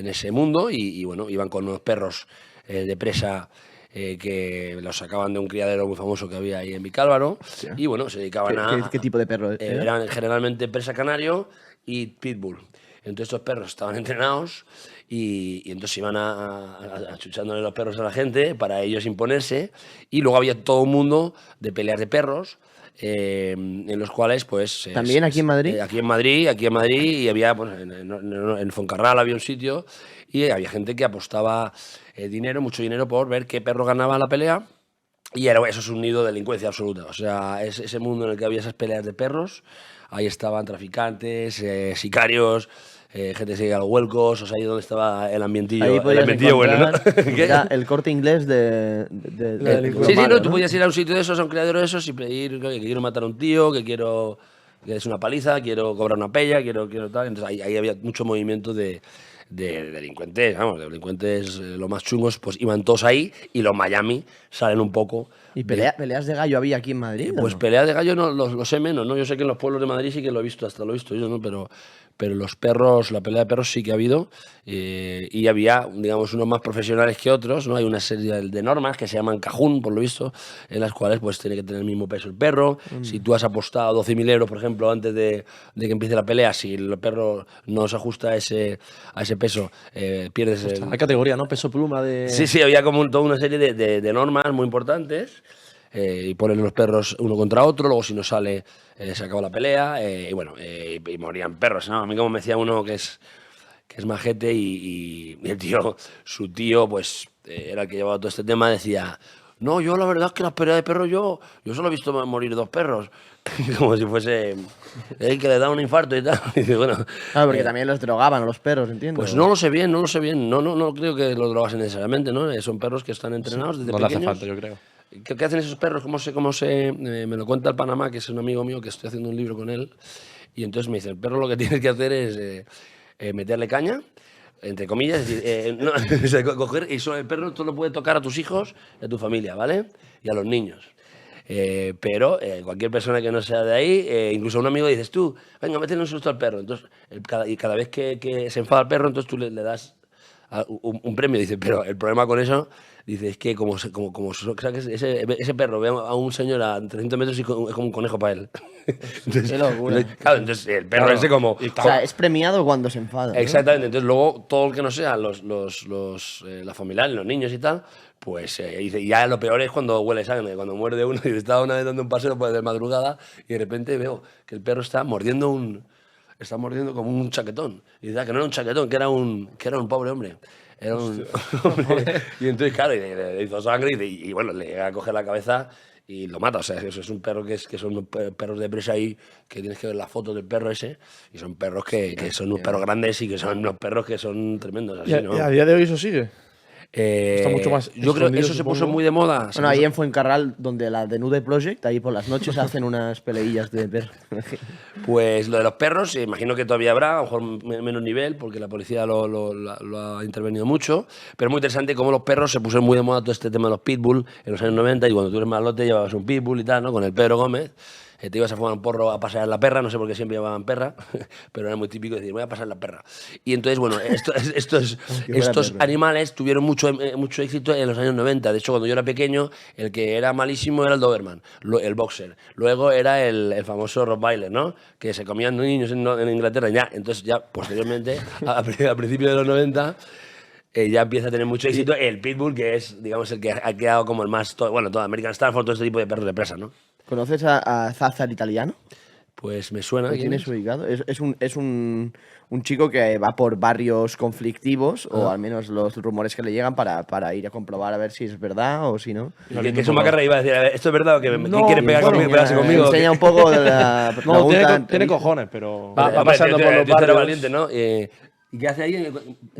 ese mundo, y bueno, iban con unos perros de presa que los sacaban de un criadero muy famoso que había ahí en Vicálvaro, y bueno, se dedicaban ¿Qué tipo de perro era? eran generalmente presa canario y pitbull. Entonces estos perros estaban entrenados y entonces iban achuchándole los perros a la gente para ellos imponerse. Y luego había todo un mundo de peleas de perros. En los cuales, pues... ¿También aquí en Madrid? Aquí en Madrid, y había, pues, en Foncarral había un sitio, y había gente que apostaba dinero, mucho dinero, por ver qué perro ganaba la pelea, y eso es un nido de delincuencia absoluta. O sea, ese mundo en el que había esas peleas de perros, ahí estaban traficantes, sicarios, gente que se iba a los vuelcos, o sea, ahí donde estaba el ambientillo, Ahí podías bueno, ¿no? ¿Qué? era el Corte Inglés de Sí, urbano, tú podías ir a un sitio de esos, a un criadero de esos, y pedir que quiero matar a un tío, que es una paliza, quiero cobrar una pella, quiero tal. Entonces ahí había mucho movimiento de delincuentes, vamos, de delincuentes los más chungos, pues iban todos ahí, y los Miami salen un poco. ¿Y peleas de gallo había aquí en Madrid? ¿o Pues no? peleas de gallo no, lo sé menos, ¿no? Yo sé que en los pueblos de Madrid sí que lo he visto, hasta lo he visto yo, ¿no? Pero los perros, la pelea de perros sí que ha habido, y había, digamos, unos más profesionales que otros, ¿no? Hay una serie de normas que se llaman cajún, por lo visto, en las cuales pues tiene que tener el mismo peso el perro. Si tú has apostado 12.000 euros, por ejemplo, antes de que empiece la pelea, si el perro no se ajusta a ese peso, pierdes el... Hay categoría, ¿no? Peso pluma de... Sí, había como toda una serie de normas muy importantes, y ponen los perros uno contra otro, luego si no sale se acaba la pelea, y bueno, y morían perros, ¿no? A mí como me decía uno que es majete, y el tío, su tío, pues era el que llevaba todo este tema, decía, no, yo la verdad es que las peleas de perros yo solo he visto morir 2 perros, como si fuese que le da un infarto y tal. Y dice, bueno, Claro, porque también los drogaban a los perros, entiendo. pues no lo sé bien, no creo que los drogasen necesariamente, ¿no? Son perros que están entrenados desde No le hace pequeños. falta, yo creo. ¿Qué hacen esos perros? Me lo cuenta el Panamá, que es un amigo mío, que estoy haciendo un libro con él, y entonces me dice, el perro lo que tienes que hacer es meterle caña, entre comillas, es decir, no, o sea, coger, y el perro tú lo puedes tocar a tus hijos y a tu familia, ¿vale? Y a los niños. Pero cualquier persona que no sea de ahí, incluso a un amigo dices tú, venga, métele un susto al perro. Entonces, cada vez que se enfada el perro, entonces tú le das un premio. Dice, pero el problema con eso, dice, es que como saques ese perro ve a un señor a 300 metros y es como un conejo para él. Entonces, Qué locura. Claro, entonces el perro ese como... O sea, es premiado cuando se enfada, ¿no? Exactamente, entonces luego todo el que no sea la familiares, los niños y tal, pues dice, y ya lo peor es cuando huele sangre, cuando muerde uno, y estaba una vez dando un paseo pues, de madrugada y de repente veo que el perro está mordiendo como un chaquetón. Y dice, que no era un chaquetón, que era un pobre hombre. Era un hombre. Y entonces, claro, le hizo sangre y bueno, le llega a coger la cabeza y lo mata. O sea, eso es un perro que son perros de presa ahí, que tienes que ver la foto del perro ese, y son perros que son unos perros grandes y que son unos perros que son tremendos. Así, ¿no? Y a día de hoy eso sigue. Está mucho más Yo creo que escondido, eso se puso supongo. muy de moda. Bueno, ahí en Fuencarral, donde la The Nude Project, ahí por las noches hacen unas peleillas de perros. Pues lo de los perros, imagino que todavía habrá, a lo mejor menos nivel, porque la policía lo ha intervenido mucho, pero es muy interesante cómo los perros se pusieron muy de moda todo este tema de los pitbull en los años 90, y cuando tú eres malote llevabas un pitbull y tal, ¿no? Con el Pedro Gómez. Te ibas a fumar un porro a pasear la perra, no sé por qué siempre llevaban perra, pero era muy típico decir, voy a pasar la perra. Y entonces, bueno, estos animales tuvieron mucho éxito en los años 90. De hecho, cuando yo era pequeño, el que era malísimo era el Doberman, el boxer. Luego era el famoso Rottweiler, ¿no? Que se comían niños en Inglaterra. Ya, entonces, ya posteriormente, a principios de los 90, ya empieza a tener mucho éxito el Pitbull, que es, digamos, el que ha quedado como el más... todo American Stafford, todo este tipo de perros de presa, ¿no? ¿Conoces a Zazar italiano? Pues me suena. ¿Lo ¿quién tienes es? ubicado? Es un chico que va por barrios conflictivos, o al menos los rumores que le llegan, para ir a comprobar a ver si es verdad o si no. Que es un macarra iba a decir, a ver, ¿esto es verdad o que No, quiere pegar bueno, conmigo, pegarse conmigo? Enseña un poco de la No, pregunta. tiene cojones, pero Va va pasando por los barrios. valiente, ¿no? ¿Y qué hace ahí?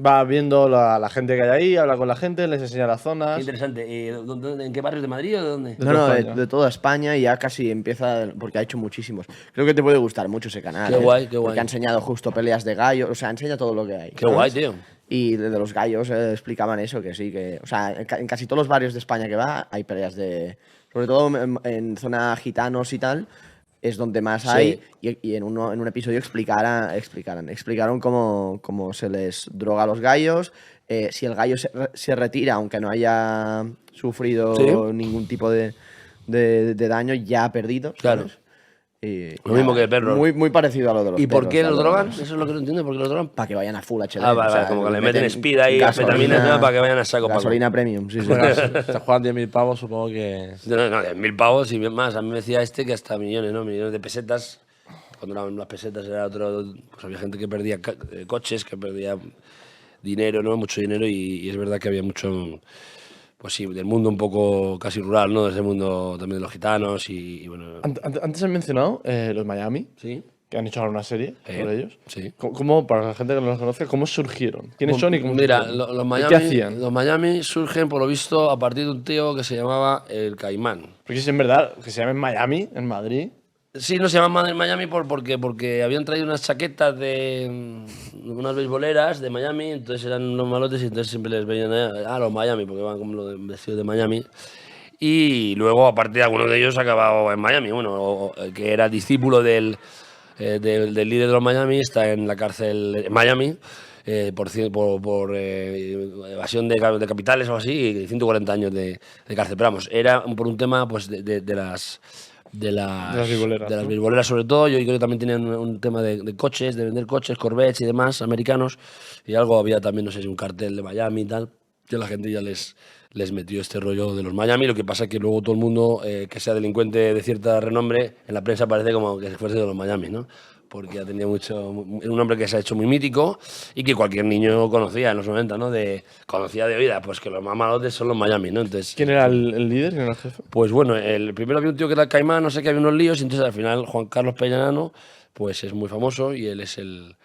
Va viendo la gente que hay ahí, habla con la gente, les enseña las Qué zonas. interesante. ¿En qué barrios de Madrid o de dónde? No, no, España. de toda España, y ya casi empieza, porque ha hecho muchísimos. Creo que te puede gustar mucho ese canal. Qué guay, qué guay. Porque ha enseñado justo peleas de gallos, o sea, enseña todo lo que hay. Qué guay, tío. Y de los gallos explicaban eso, que sí, que... O sea, en casi todos los barrios de España que va hay peleas de... Sobre todo en zona gitanos y tal, es donde más Sí. hay. Y en un episodio explicaron cómo se les droga a los gallos, si el gallo se retira, aunque no haya sufrido Sí. ningún tipo de daño, ya ha perdido, Claro. ¿sabes? Lo mismo que el perro. Muy parecido a lo de los ¿Y por perros, qué a los lo de drogan? los- Eso es lo que no entiendo, ¿por qué los drogan? Para que vayan a full HD. Ah, vale, como que le meten speed ahí, gasolina- anfetaminas, para que vayan a saco. Gasolina premium, sí, sí. Bueno, si te juegan 10.000 pavos, supongo que. No, 10.000 pavos y más. A mí me decía que hasta millones, ¿no? Millones de pesetas. Cuando eran las pesetas era otro. Pues había gente que perdía coches, que perdía dinero, ¿no? Mucho dinero y es verdad que había mucho. Pues sí, del mundo un poco casi rural, ¿no? Desde el mundo también de los gitanos y bueno. Antes han mencionado los Miami, Sí. que han hecho ahora una serie sobre ellos. Sí. ¿Cómo, para la gente que no los conoce, cómo surgieron? ¿Quiénes son y cómo Mira, surgieron? los ¿Y Miami, qué hacían? los Miami surgen, por lo visto, a partir de un tío que se llamaba el Caimán. Porque si es verdad que se llama en Miami, en Madrid. Sí, no se llama Miami porque habían traído unas chaquetas de unas beisboleras de Miami, entonces eran unos malotes y entonces siempre les veían los Miami, porque van como vestidos de Miami. Y luego, aparte, algunos de ellos acabado en Miami. Bueno, el que era discípulo del líder de los Miami está en la cárcel en Miami por evasión de capitales o así, y 140 años de cárcel. Pero vamos, era por un tema pues de las beisboleras, de las ¿no? beisboleras sobre todo. Yo creo que también tenían un tema de coches, de vender coches, Corvettes y demás, americanos. Y algo había también, no sé si un cartel de Miami y tal, que la gente ya les metió este rollo de los Miami. Lo que pasa es que luego todo el mundo que sea delincuente de cierta renombre, en la prensa parece como que se fuese de los Miami, ¿no? Porque ha tenido era un hombre que se ha hecho muy mítico y que cualquier niño conocía en los 90, ¿no? Conocía de oída, pues que los más malotes son los Miami, ¿no? Entonces, ¿Quién era el líder? ¿Quién era el jefe? pues bueno, el primero había un tío que era el Caimán, no sé qué, había unos líos, y entonces al final Juan Carlos Pellanano, pues es muy famoso y él es el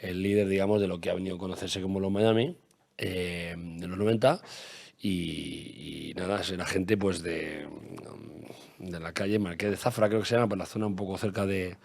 líder, digamos, de lo que ha venido a conocerse como los Miami de los 90. Y nada, era gente pues de la calle Marqués de Zafra, creo que se llama, por la zona un poco cerca de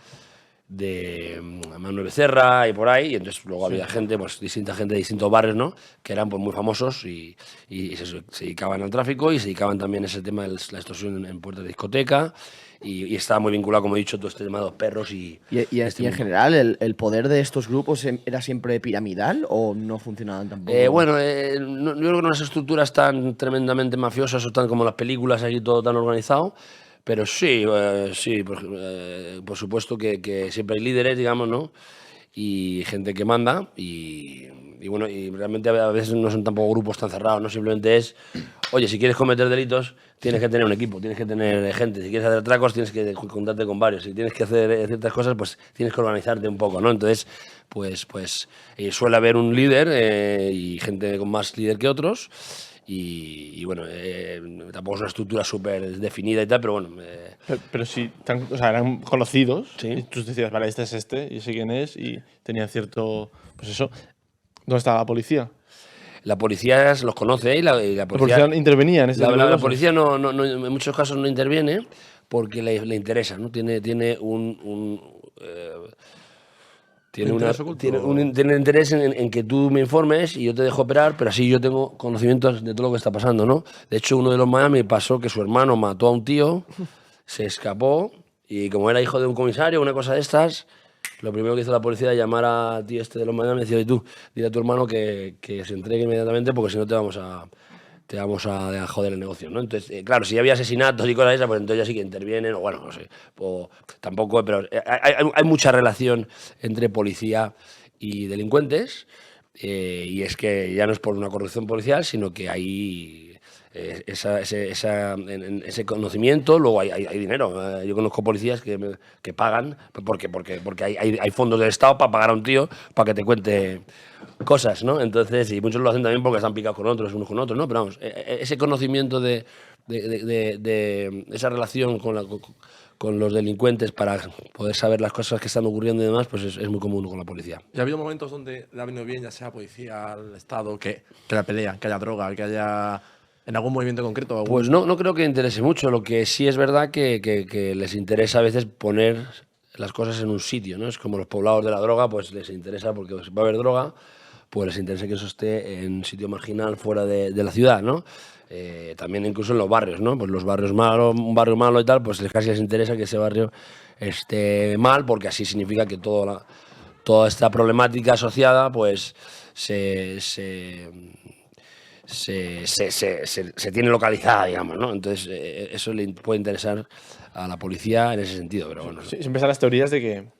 Manuel Becerra y por ahí, y entonces luego había gente, pues distinta gente de distintos barrios, ¿no? Que eran pues muy famosos y se dedicaban al tráfico y se dedicaban también a ese tema de la extorsión en puertas de discoteca y estaba muy vinculado, como he dicho, todo este tema de los perros y Y en general, ¿el poder de estos grupos era siempre piramidal o no funcionaban tampoco? Bueno, yo creo que no unas estructuras tan tremendamente mafiosas o tan como las películas, ahí todo tan organizado. Pero sí, por supuesto que siempre hay líderes, digamos, ¿no? Y gente que manda y bueno, y realmente a veces no son tampoco grupos tan cerrados, ¿no? Simplemente es, oye, si quieres cometer delitos, tienes que tener un equipo, tienes que tener gente. Si quieres hacer atracos, tienes que juntarte con varios. Si tienes que hacer ciertas cosas, pues tienes que organizarte un poco, ¿no? Entonces, pues suele haber un líder y gente con más líder que otros. Y bueno, tampoco es una estructura súper definida y tal, pero bueno. Pero sí, o sea, eran conocidos. Sí. Y tú decías, vale, este es este, y sé quién es, y tenían cierto. Pues eso. ¿Dónde estaba la policía? La policía los conoce y la La policía intervenía en ese tipo de la cosas. policía no, en muchos casos no interviene porque le interesa, ¿no? Tiene tiene interés en que tú me informes y yo te dejo operar, pero así yo tengo conocimientos de todo lo que está pasando, ¿no? De hecho, uno de los Miami pasó que su hermano mató a un tío, se escapó y como era hijo de un comisario, una cosa de estas, lo primero que hizo la policía era llamar a tío este de los Miami y decir, oye tú, dile a tu hermano que se entregue inmediatamente porque si no te vamos a joder el negocio, ¿no? Entonces, claro, si había asesinatos y cosas de esas, pues entonces ya sí que intervienen, o bueno, no sé, tampoco, pero hay mucha relación entre policía y delincuentes, y es que ya no es por una corrupción policial, sino que hay ese conocimiento, luego hay dinero. Yo conozco policías que pagan porque hay fondos del Estado para pagar a un tío para que te cuente cosas, ¿no? Entonces, y muchos lo hacen también porque están picados con otros, unos con otros, ¿no? Pero vamos, ese conocimiento de esa relación con los delincuentes para poder saber las cosas que están ocurriendo y demás, pues es muy común con la policía. ¿Y ha habido momentos donde le ha venido bien, ya sea policía, al Estado, que haya pelea, que haya droga, que haya en algún movimiento concreto? Pues no creo que interese mucho. Lo que sí es verdad que les interesa a veces poner las cosas en un sitio, ¿no? Es como los poblados de la droga, pues les interesa porque va a haber droga, pues les interesa que eso esté en un sitio marginal fuera de la ciudad, ¿no? También incluso en los barrios, ¿no? Pues los barrios malos, un barrio malo y tal, pues casi les interesa que ese barrio esté mal porque así significa que toda esta problemática asociada pues se se tiene localizada, digamos, ¿no? Entonces, eso le puede interesar a la policía en ese sentido, pero bueno. Sí, siempre están las teorías de que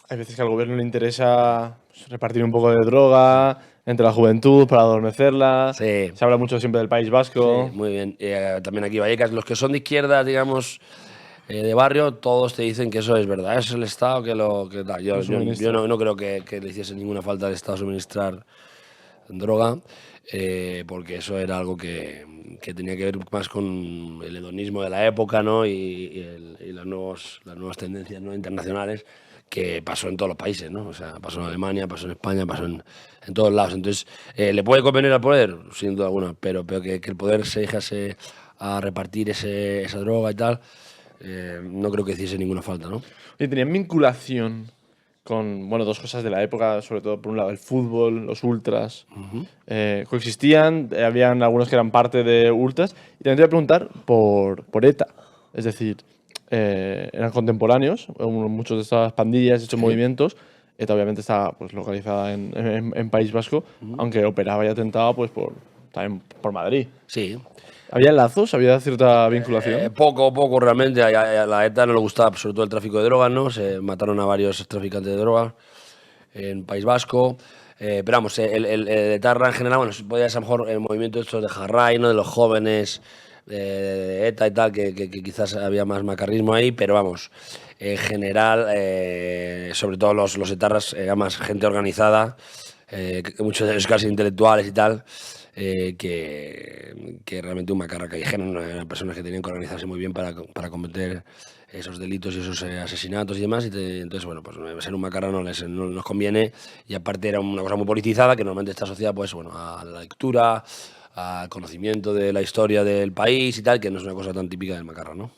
hay veces que al gobierno le interesa pues, repartir un poco de droga entre la juventud para adormecerla. Sí. Se habla mucho siempre del País Vasco. Sí, muy bien. También aquí Vallecas, los que son de izquierda, digamos, de barrio, todos te dicen que eso es verdad. Es el Estado que lo que tal. Yo no creo que le hiciese ninguna falta al Estado suministrar droga, porque eso era algo que tenía que ver más con el hedonismo de la época, ¿no? y las nuevas tendencias, ¿no?, internacionales, que pasó en todos los países, ¿no? O sea, pasó en Alemania, pasó en España, pasó en todos lados. Entonces, ¿le puede convenir al poder? Sin duda alguna, pero que el poder se dejase a repartir esa droga y tal, no creo que hiciese ninguna falta, ¿no? Y tenían vinculación con, bueno, dos cosas de la época, sobre todo, por un lado, el fútbol, los ultras. Coexistían, habían algunos que eran parte de ultras. Y también te voy a preguntar por ETA. Es decir, eran contemporáneos, muchos de estas pandillas, estos movimientos. ETA obviamente está pues, localizada en País Vasco, aunque operaba y atentaba pues, también por Madrid. Sí. ¿Había lazos? ¿Había cierta vinculación? Poco realmente. A la ETA no le gustaba sobre todo el tráfico de drogas, ¿no? Se mataron a varios traficantes de drogas en País Vasco. Pero vamos, el etarra en general, bueno, podía ser a lo mejor el movimiento de Jarray, ¿no?, de los jóvenes de ETA y tal, que quizás había más macarrismo ahí, pero vamos, en general, sobre todo los etarras, más gente organizada, muchos de ellos casi intelectuales y tal, que realmente un macarra callejero, ¿no? Eran personas que tenían que organizarse muy bien para cometer esos delitos y esos asesinatos y demás. Entonces, bueno, pues ser un macarra no nos conviene, y aparte era una cosa muy politizada que normalmente está asociada, pues, bueno, a la lectura, al conocimiento de la historia del país y tal, que no es una cosa tan típica del macarra, ¿no?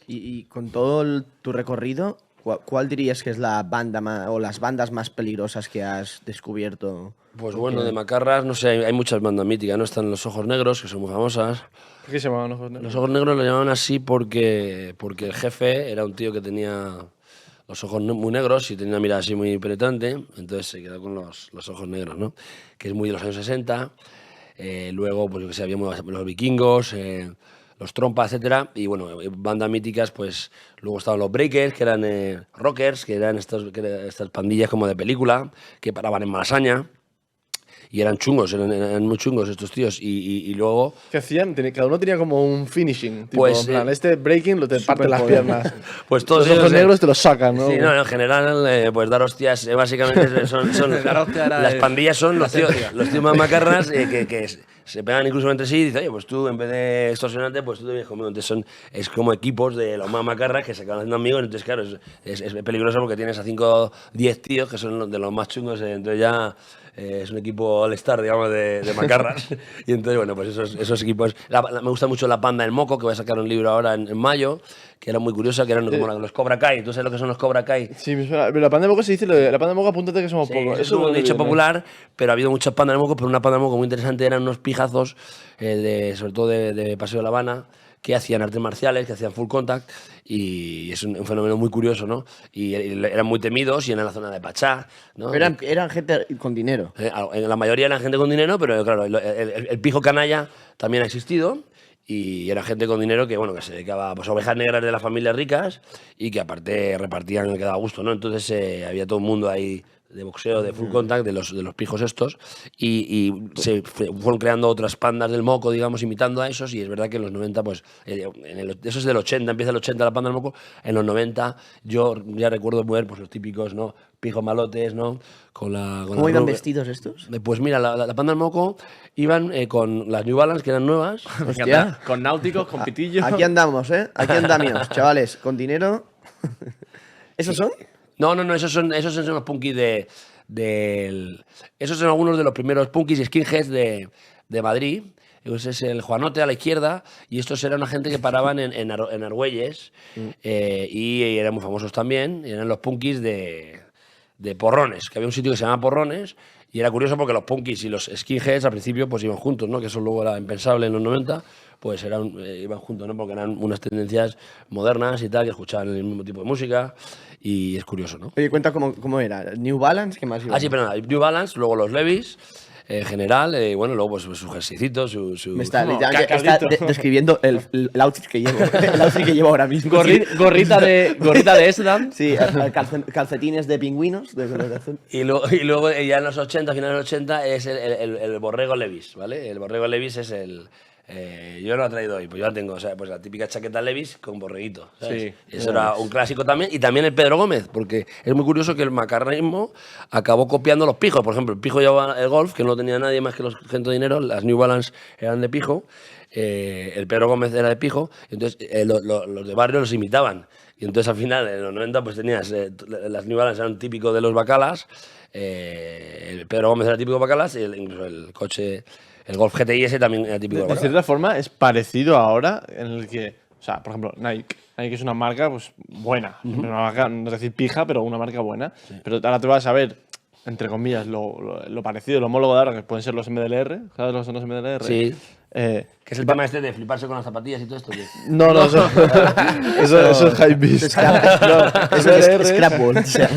Y con todo tu recorrido, ¿cuál dirías que es la banda o las bandas más peligrosas que has descubierto? Pues bueno, de macarras, no sé, hay muchas bandas míticas, ¿no? Están Los Ojos Negros, que son muy famosas. ¿Por qué se llamaban Ojos Negros? Los Ojos Negros lo llamaban así porque el jefe era un tío que tenía los ojos muy negros y tenía una mirada así muy penetrante, entonces se quedó con los ojos negros, ¿no? Que es muy de los años 60. Luego, pues yo que sé, había los Vikingos, los Trompas, etcétera, y bueno, bandas míticas, pues luego estaban los Breakers, que eran rockers, que eran estas pandillas como de película, que paraban en Malasaña, y eran chungos, eran muy chungos estos tíos, y luego... ¿Qué hacían? Cada uno tenía como un finishing. Tipo, Pues, en plan, este breaking lo te parte las piernas. Pues todos Los ojos ellos, negros te los sacan, ¿no? Sí, no, en general, pues dar hostias, básicamente son Dar hostia era las de- pandillas son los tíos más macarras que se pegan incluso entre sí y dicen, oye, pues tú en vez de extorsionarte, pues tú te vienes conmigo. Entonces es como equipos de los más macarras que se acaban haciendo amigos, entonces claro, es peligroso porque tienes a 5 o 10 tíos que son de los más chungos, entonces ya... es un equipo all-star, digamos, de macarras. Y entonces, bueno, pues esos equipos... me gusta mucho la Panda del Moco, que va a sacar un libro ahora en mayo, que era muy curiosa, que eran como los Cobra Kai. ¿Tú sabes lo que son los Cobra Kai? Sí, me suena. Pero la panda de moco se dice, la panda de moco, apúntate que somos Sí, pocos. eso es un dicho popular, pero ha habido muchas pandas de moco, pero una panda de moco muy interesante eran unos pijazos, sobre todo de Paseo de la Habana, que hacían artes marciales, que hacían full contact, y es un fenómeno muy curioso, ¿no? Y eran muy temidos y eran en la zona de Pachá, ¿no? Eran gente con dinero. La mayoría eran gente con dinero, pero claro, el pijo canalla también ha existido. Y era gente con dinero que, bueno, que se dedicaba pues, a ovejas negras de las familias ricas y que aparte repartían que daba gusto, ¿no? Entonces había todo un mundo ahí de boxeo, de full contact, de los pijos estos, y se fueron creando otras pandas del moco, digamos, imitando a esos, y es verdad que en los 90, pues, eso es del 80, empieza el 80 la panda del moco, en los 90 yo ya recuerdo ver pues, los típicos, ¿no?, pijos malotes, ¿no?, ¿Cómo iban vestidos estos? Pues mira, la panda del moco iban con las New Balance, que eran nuevas. Hostia. Con náuticos, con pitillos. Aquí andamos, ¿eh? Aquí andamos, chavales, con dinero. ¿Esos son? No, esos son los punkis esos son algunos de los primeros punkis y skinheads de Madrid. Ese es el Juanote a la izquierda, y estos eran una gente que paraban en Argüelles, y eran muy famosos también, y eran los punkis de Porrones, que había un sitio que se llama Porrones, y era curioso porque los punkis y los skinheads al principio pues iban juntos, ¿no? Que eso luego era impensable en los 90, pues iban juntos, ¿no? Porque eran unas tendencias modernas y tal, que escuchaban el mismo tipo de música, y es curioso, ¿no? Oye, cuenta cómo era. New Balance, ¿qué más iba? Ah, sí, pero nada, New Balance, luego los Levi's, general, bueno, luego pues su jerseycito, su... Me está, No, literalmente, Cacardito. está describiendo el outfit que llevo. El outfit que llevo ahora mismo. Gorrita de Esdan. Sí, calcetines de pingüinos. De color azul. Y luego ya en los 80, finales de los 80, es el borrego Levis, ¿vale? El borrego Levis es el... yo lo he traído hoy, pues yo la tengo, o sea, pues la típica chaqueta Levis con borreguito, ¿sabes? Sí. Y eso era un clásico también, y también el Pedro Gómez, porque es muy curioso que el macarrismo acabó copiando los pijos. Por ejemplo, el pijo llevaba el Golf, que no tenía nadie más que los gente de dinero, las New Balance eran de pijo, el Pedro Gómez era de pijo, y entonces los de barrio los imitaban. Y entonces al final, en los 90, pues tenías, las New Balance eran típicos de los bacalas, el Pedro Gómez era típico de bacalas, y incluso el coche... El Golf GTI ese también era típico De de cierta forma, es parecido ahora en el que, o sea, por ejemplo, Nike. Nike es una marca pues buena. Una marca, no es decir pija, pero una marca buena. Pero ahora te vas a ver, entre comillas, lo parecido, lo homólogo de ahora, que pueden ser los MDLR. ¿Sabes lo que son los MDLR? Sí. Eh, Que es el tema este de fliparse con las zapatillas y todo esto. no, eso es Hypebeast. Eso es Scrapboard. O sea.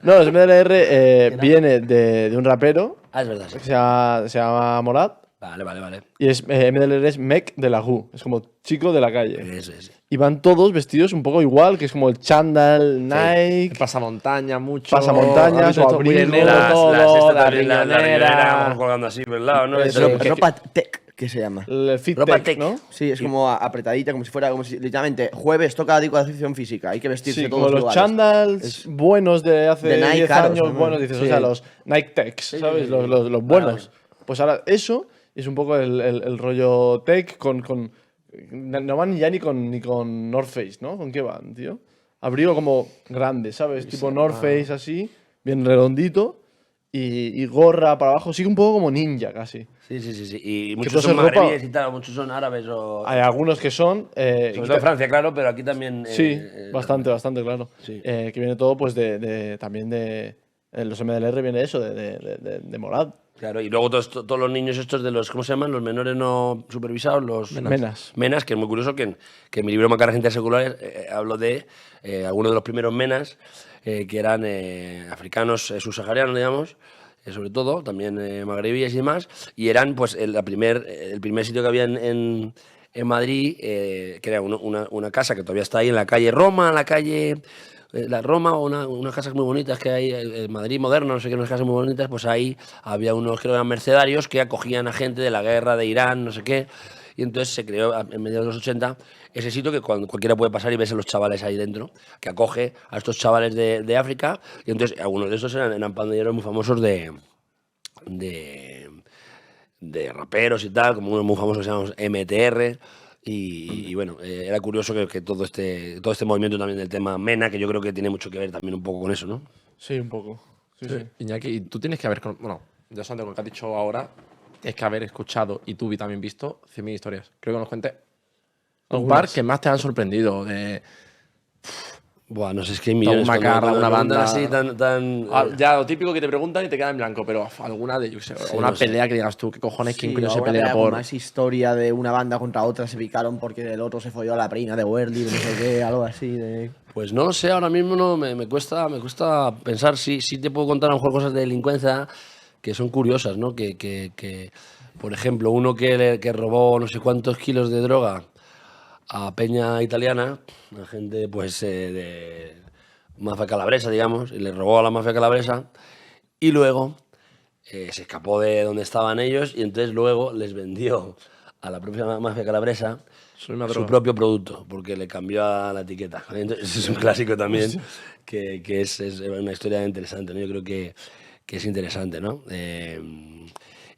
No, los MDLR viene de un rapero Ah, es verdad, sí. que se llama Morad. Vale. Y es, MDLR es Mec de la GU. Es como chico de la calle. Eso. Y van todos vestidos un poco igual, que es como el chándal, Nike. Pasamontaña mucho. Pasamontañas, Habéis o hecho muy de abrigo, negro todo, estas la también, la riñonera. vamos colgando así por el lado, ¿no? Eso, Eso, Ropa tech, que se llama. El Fit Ropa Tech, tech. ¿no? Sí, es como apretadita, como si fuera, literalmente, jueves toca educación física, hay que vestirse Sí, todos como los iguales. chandals buenos de hace De Nike 10 caros, años, ¿no? buenos, dices, o Sí. sea, los Nike Techs, ¿sabes? Los buenos. Pues ahora eso es un poco el rollo tech con no van ya ni con North Face, ¿no? ¿Con qué van, tío? Abrigo como grande, ¿sabes? Tipo North Face así, bien redondito y gorra para abajo, sigue un poco como ninja casi. Sí. Y todo muchos se son ropa- magrebíes y tal, muchos son árabes o... Hay algunos que son... Sobre todo en Francia, claro, pero aquí también... Sí, bastante, que Sí. viene todo pues también de... los MDLR viene eso, de Morad. Claro, y luego todos los niños estos de los, ¿cómo se llaman? Los menores no supervisados, los... Menas. Menas, que es muy curioso que en mi libro Macarras Interseculares hablo de algunos de los primeros menas que eran africanos subsaharianos, digamos, sobre todo, también magrebíes y demás, y eran pues el primer sitio que había en Madrid, que era una casa que todavía está ahí en la calle Roma, la Roma, o unas casas muy bonitas que hay en Madrid moderno, no sé qué, unas casas muy bonitas, pues ahí había unos, creo que eran mercenarios, que acogían a gente de la guerra de Irán, no sé qué, y entonces se creó en mediados de los 80 ese sitio que cualquiera puede pasar y ves a los chavales ahí dentro, que acoge a estos chavales de África, y entonces algunos de esos eran pandilleros muy famosos de raperos y tal, como unos muy famosos que se llaman MTR. Y bueno, era curioso que todo este movimiento también del tema MENA, que yo creo que tiene mucho que ver también un poco con eso, ¿no? Sí, un poco. Sí. Iñaki, y tú tienes que haber, bueno, ya sabes lo que has dicho ahora, tienes que haber escuchado y tú también visto 100.000 historias. Creo que nos cuentes un par que más te han sorprendido. Buah, no sé, es que hay millones. Una macarra, cuando una me preguntan banda. así, tan Ya lo típico que te preguntan y te queda en blanco, pero alguna de, yo qué sé, una no sé. pelea que digas tú, ¿qué cojones? ¿Quién coño se ahora pelea era por...? más historia de una banda contra otra, se picaron porque el otro se folló a la prima de Werly, no sé qué, algo así. Pues no lo sé, ahora mismo no me cuesta pensar. Sí te puedo contar a lo mejor cosas de delincuencia que son curiosas, ¿no? Que por ejemplo, uno que robó no sé cuántos kilos de droga a peña italiana, a gente pues de mafia calabresa, digamos, y le robó a la mafia calabresa y luego se escapó de donde estaban ellos y entonces luego les vendió a la propia mafia calabresa su propio producto, porque le cambió a la etiqueta. Entonces, es un clásico también, que es una historia interesante, ¿no? Yo creo que es interesante, ¿no?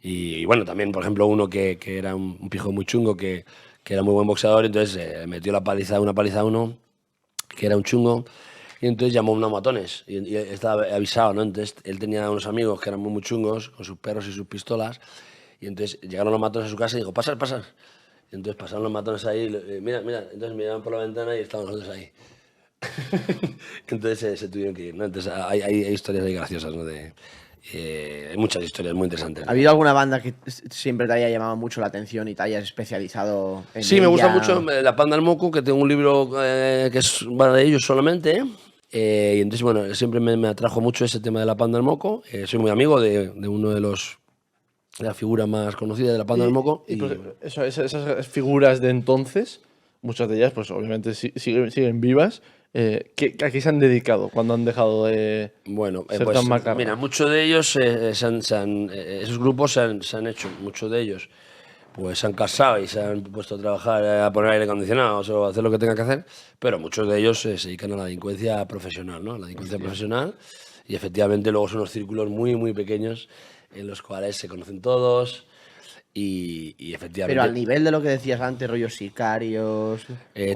Y bueno, también, por ejemplo, uno que era un pijo muy chungo, que era muy buen boxeador, entonces metió una paliza a uno, que era un chungo, y entonces llamó a unos matones, y estaba avisado, ¿no? Entonces él tenía unos amigos que eran muy chungos, con sus perros y sus pistolas, y entonces llegaron los matones a su casa y dijo, pasar. Y entonces pasaron los matones ahí, mira, entonces miraban por la ventana y estaban nosotros ahí. Entonces se tuvieron que ir, ¿no? Entonces hay historias ahí graciosas, ¿no? Hay muchas historias muy interesantes. ¿Ha habido alguna banda que siempre te haya llamado mucho la atención y te hayas especializado en Sí, me gusta ella? mucho La Panda del Moco, que tengo un libro que es de ellos solamente. Y entonces, bueno, siempre me atrajo mucho ese tema de La Panda del Moco. Soy muy amigo de uno de los la figura más conocida de la Panda del Moco. Y, pues, esas figuras de entonces, muchas de ellas, pues obviamente siguen vivas. ¿A qué se han dedicado cuando han dejado de Bueno, ser pues tan macarras? mira, muchos de ellos, esos grupos se han hecho, muchos de ellos pues se han casado y se han puesto a trabajar, a poner aire acondicionado o a hacer lo que tengan que hacer, pero muchos de ellos se dedican a la delincuencia profesional, ¿no? La delincuencia profesional, y efectivamente luego son unos círculos muy, muy pequeños en los cuales se conocen todos y efectivamente... Pero al nivel de lo que decías antes, rollos sicarios.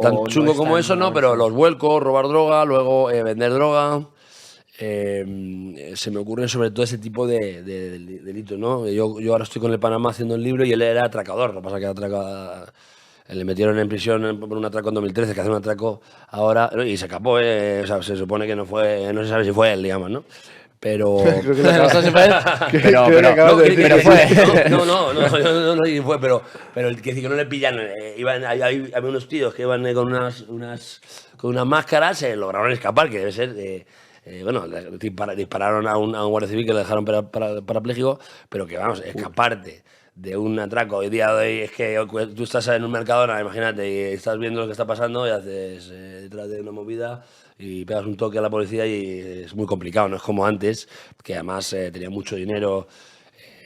Tan o chungo es como tan- eso, no, pero los vuelcos, robar droga, luego vender droga. Se me ocurren sobre todo ese tipo de delitos, ¿no? Yo ahora estoy con el Panamá haciendo el libro y él era atracador, lo que pasa que le metieron en prisión por un atraco en 2013, que hace un atraco ahora, y se escapó, o sea, se supone que no se sabe si fue él, digamos, ¿no? Pero... Creo que no sé si fue él. Pero- Creo que acabas de decir pero que fue. sí. No, y fue, pero el que dice que no le pillan, había unos tíos que iban con unas máscaras, se lograron escapar, que debe ser, bueno, dispararon a un guardia civil que le dejaron parapléjico, pero que vamos, escaparte de un atraco hoy día de hoy es que tú estás en un Mercadona, imagínate, y estás viendo lo que está pasando y haces detrás de una movida y pegas un toque a la policía y es muy complicado, no es como antes, que además tenía mucho dinero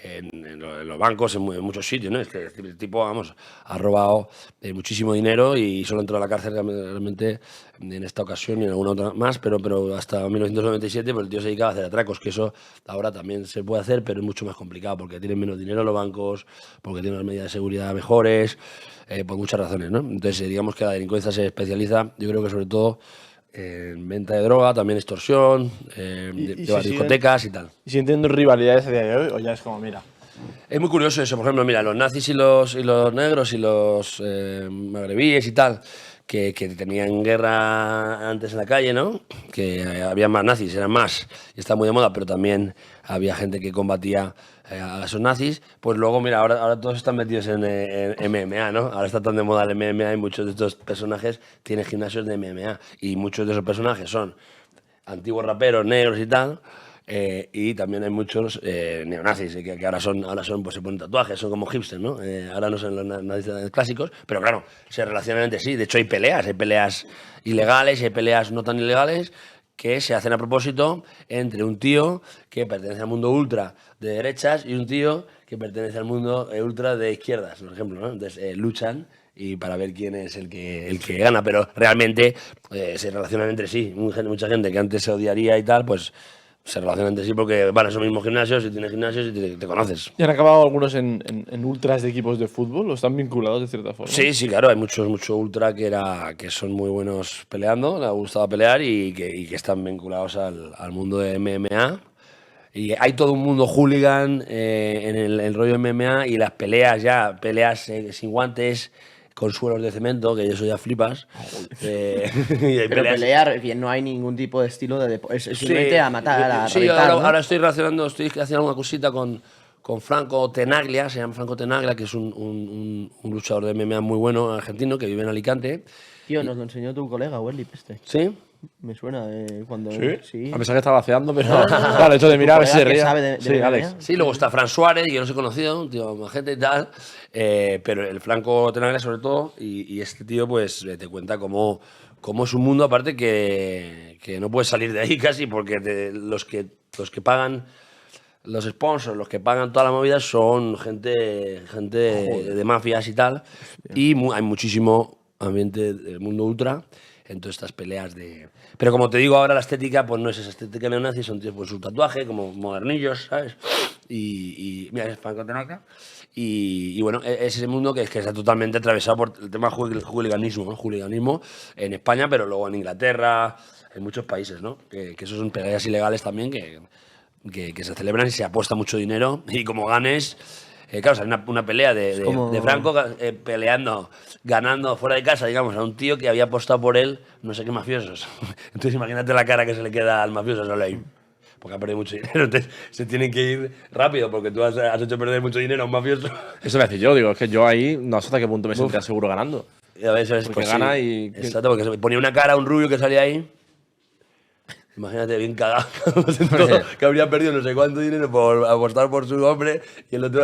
en los bancos, en muchos sitios, ¿no? Es que el tipo, vamos, ha robado muchísimo dinero y solo entró a la cárcel realmente en esta ocasión y en alguna otra más, pero hasta 1997 pues el tío se dedicaba a hacer atracos, que eso ahora también se puede hacer, pero es mucho más complicado porque tienen menos dinero los bancos, porque tienen unas medidas de seguridad mejores, por muchas razones, ¿no? Entonces, digamos que la delincuencia se especializa, yo creo que sobre todo en venta de droga, también extorsión, Y de si siguen- discotecas y tal. ¿Y si entiendo rivalidades a día de hoy o ya es como, mira? Es muy curioso eso, por ejemplo, mira, los nazis y los negros y los magrebíes y tal, que tenían guerra antes en la calle, ¿no? Que había más nazis, eran más, y está muy de moda, pero también había gente que combatía a esos nazis. Pues luego, mira, ahora todos están metidos en MMA, ¿no? Ahora está tan de moda el MMA y muchos de estos personajes tienen gimnasios de MMA, y muchos de esos personajes son antiguos raperos negros y tal. Y también hay muchos neonazis que ahora son, pues se ponen tatuajes, son como hipsters, ¿no? Ahora no son los nazis clásicos, pero claro, se relacionan entre sí. De hecho, hay peleas ilegales y hay peleas no tan ilegales que se hacen a propósito entre un tío que pertenece al mundo ultra de derechas y un tío que pertenece al mundo ultra de izquierdas, por ejemplo, ¿no? Entonces luchan y para ver quién es el que gana, pero realmente se relacionan entre sí. Mucha gente que antes se odiaría y tal, pues se relacionan entre sí porque van a esos mismos gimnasios y tienes gimnasios y te conoces. ¿Y han acabado algunos en ultras de equipos de fútbol? ¿O están vinculados de cierta forma? Sí, claro, hay mucho ultra que son muy buenos peleando, les ha gustado pelear y que están vinculados al mundo de MMA. Y hay todo un mundo hooligan en el rollo MMA y las peleas sin guantes, con suelos de cemento, que eso ya flipas. Y hay Pero peleas- pelear, bien, no hay ningún tipo de estilo de deporte. Es Sí, simplemente a matar, a sí, reventar, ¿no? ahora estoy haciendo una cosita con Franco Tenaglia, se llama Franco Tenaglia, que es un luchador de MMA muy bueno, argentino, que vive en Alicante. Tío, nos lo enseñó tu colega, Welly Peste. ¿Sí? Me suena cuando... Sí. A pesar que estaba vaciando, pero claro, el hecho de mirar a ver si se colega que ría. sabe de Sí, MMA. Alex. Sí, luego está Fran Suárez, que yo no sé conocido, un tío majete y tal, pero el Franco Tenaglia sobre todo, y este tío pues te cuenta cómo es un mundo aparte que no puedes salir de ahí casi, porque los que pagan, los sponsors, los que pagan toda la movida son gente de mafias y tal, y hay muchísimo ambiente del mundo ultra en todas estas peleas de... Pero como te digo ahora, la estética pues no es esa estética neonazi, son tíos pues su tatuaje, como modernillos, ¿sabes? Y mira, es Franco Tenaglia. Y bueno, es ese mundo que está totalmente atravesado por el tema hooliganismo, ¿no? Hooliganismo en España, pero luego en Inglaterra, en muchos países, ¿no? Que eso son peleas ilegales también que se celebran y se apuesta mucho dinero, y como ganes... claro, sale una pelea de Franco ganando fuera de casa, digamos, a un tío que había apostado por él no sé qué mafiosos. Entonces imagínate la cara que se le queda al mafioso solo ahí, porque ha perdido mucho dinero. Entonces se tienen que ir rápido porque tú has hecho perder mucho dinero a un mafioso. Eso me hace yo, digo, es que yo ahí no sé hasta qué punto me sentía seguro ganando. Y a veces Porque pues, gana sí. y- Exacto, porque se ponía una cara a un rubio que salía ahí. Imagínate, bien cagado, que habría perdido no sé cuánto dinero por apostar por su nombre y el otro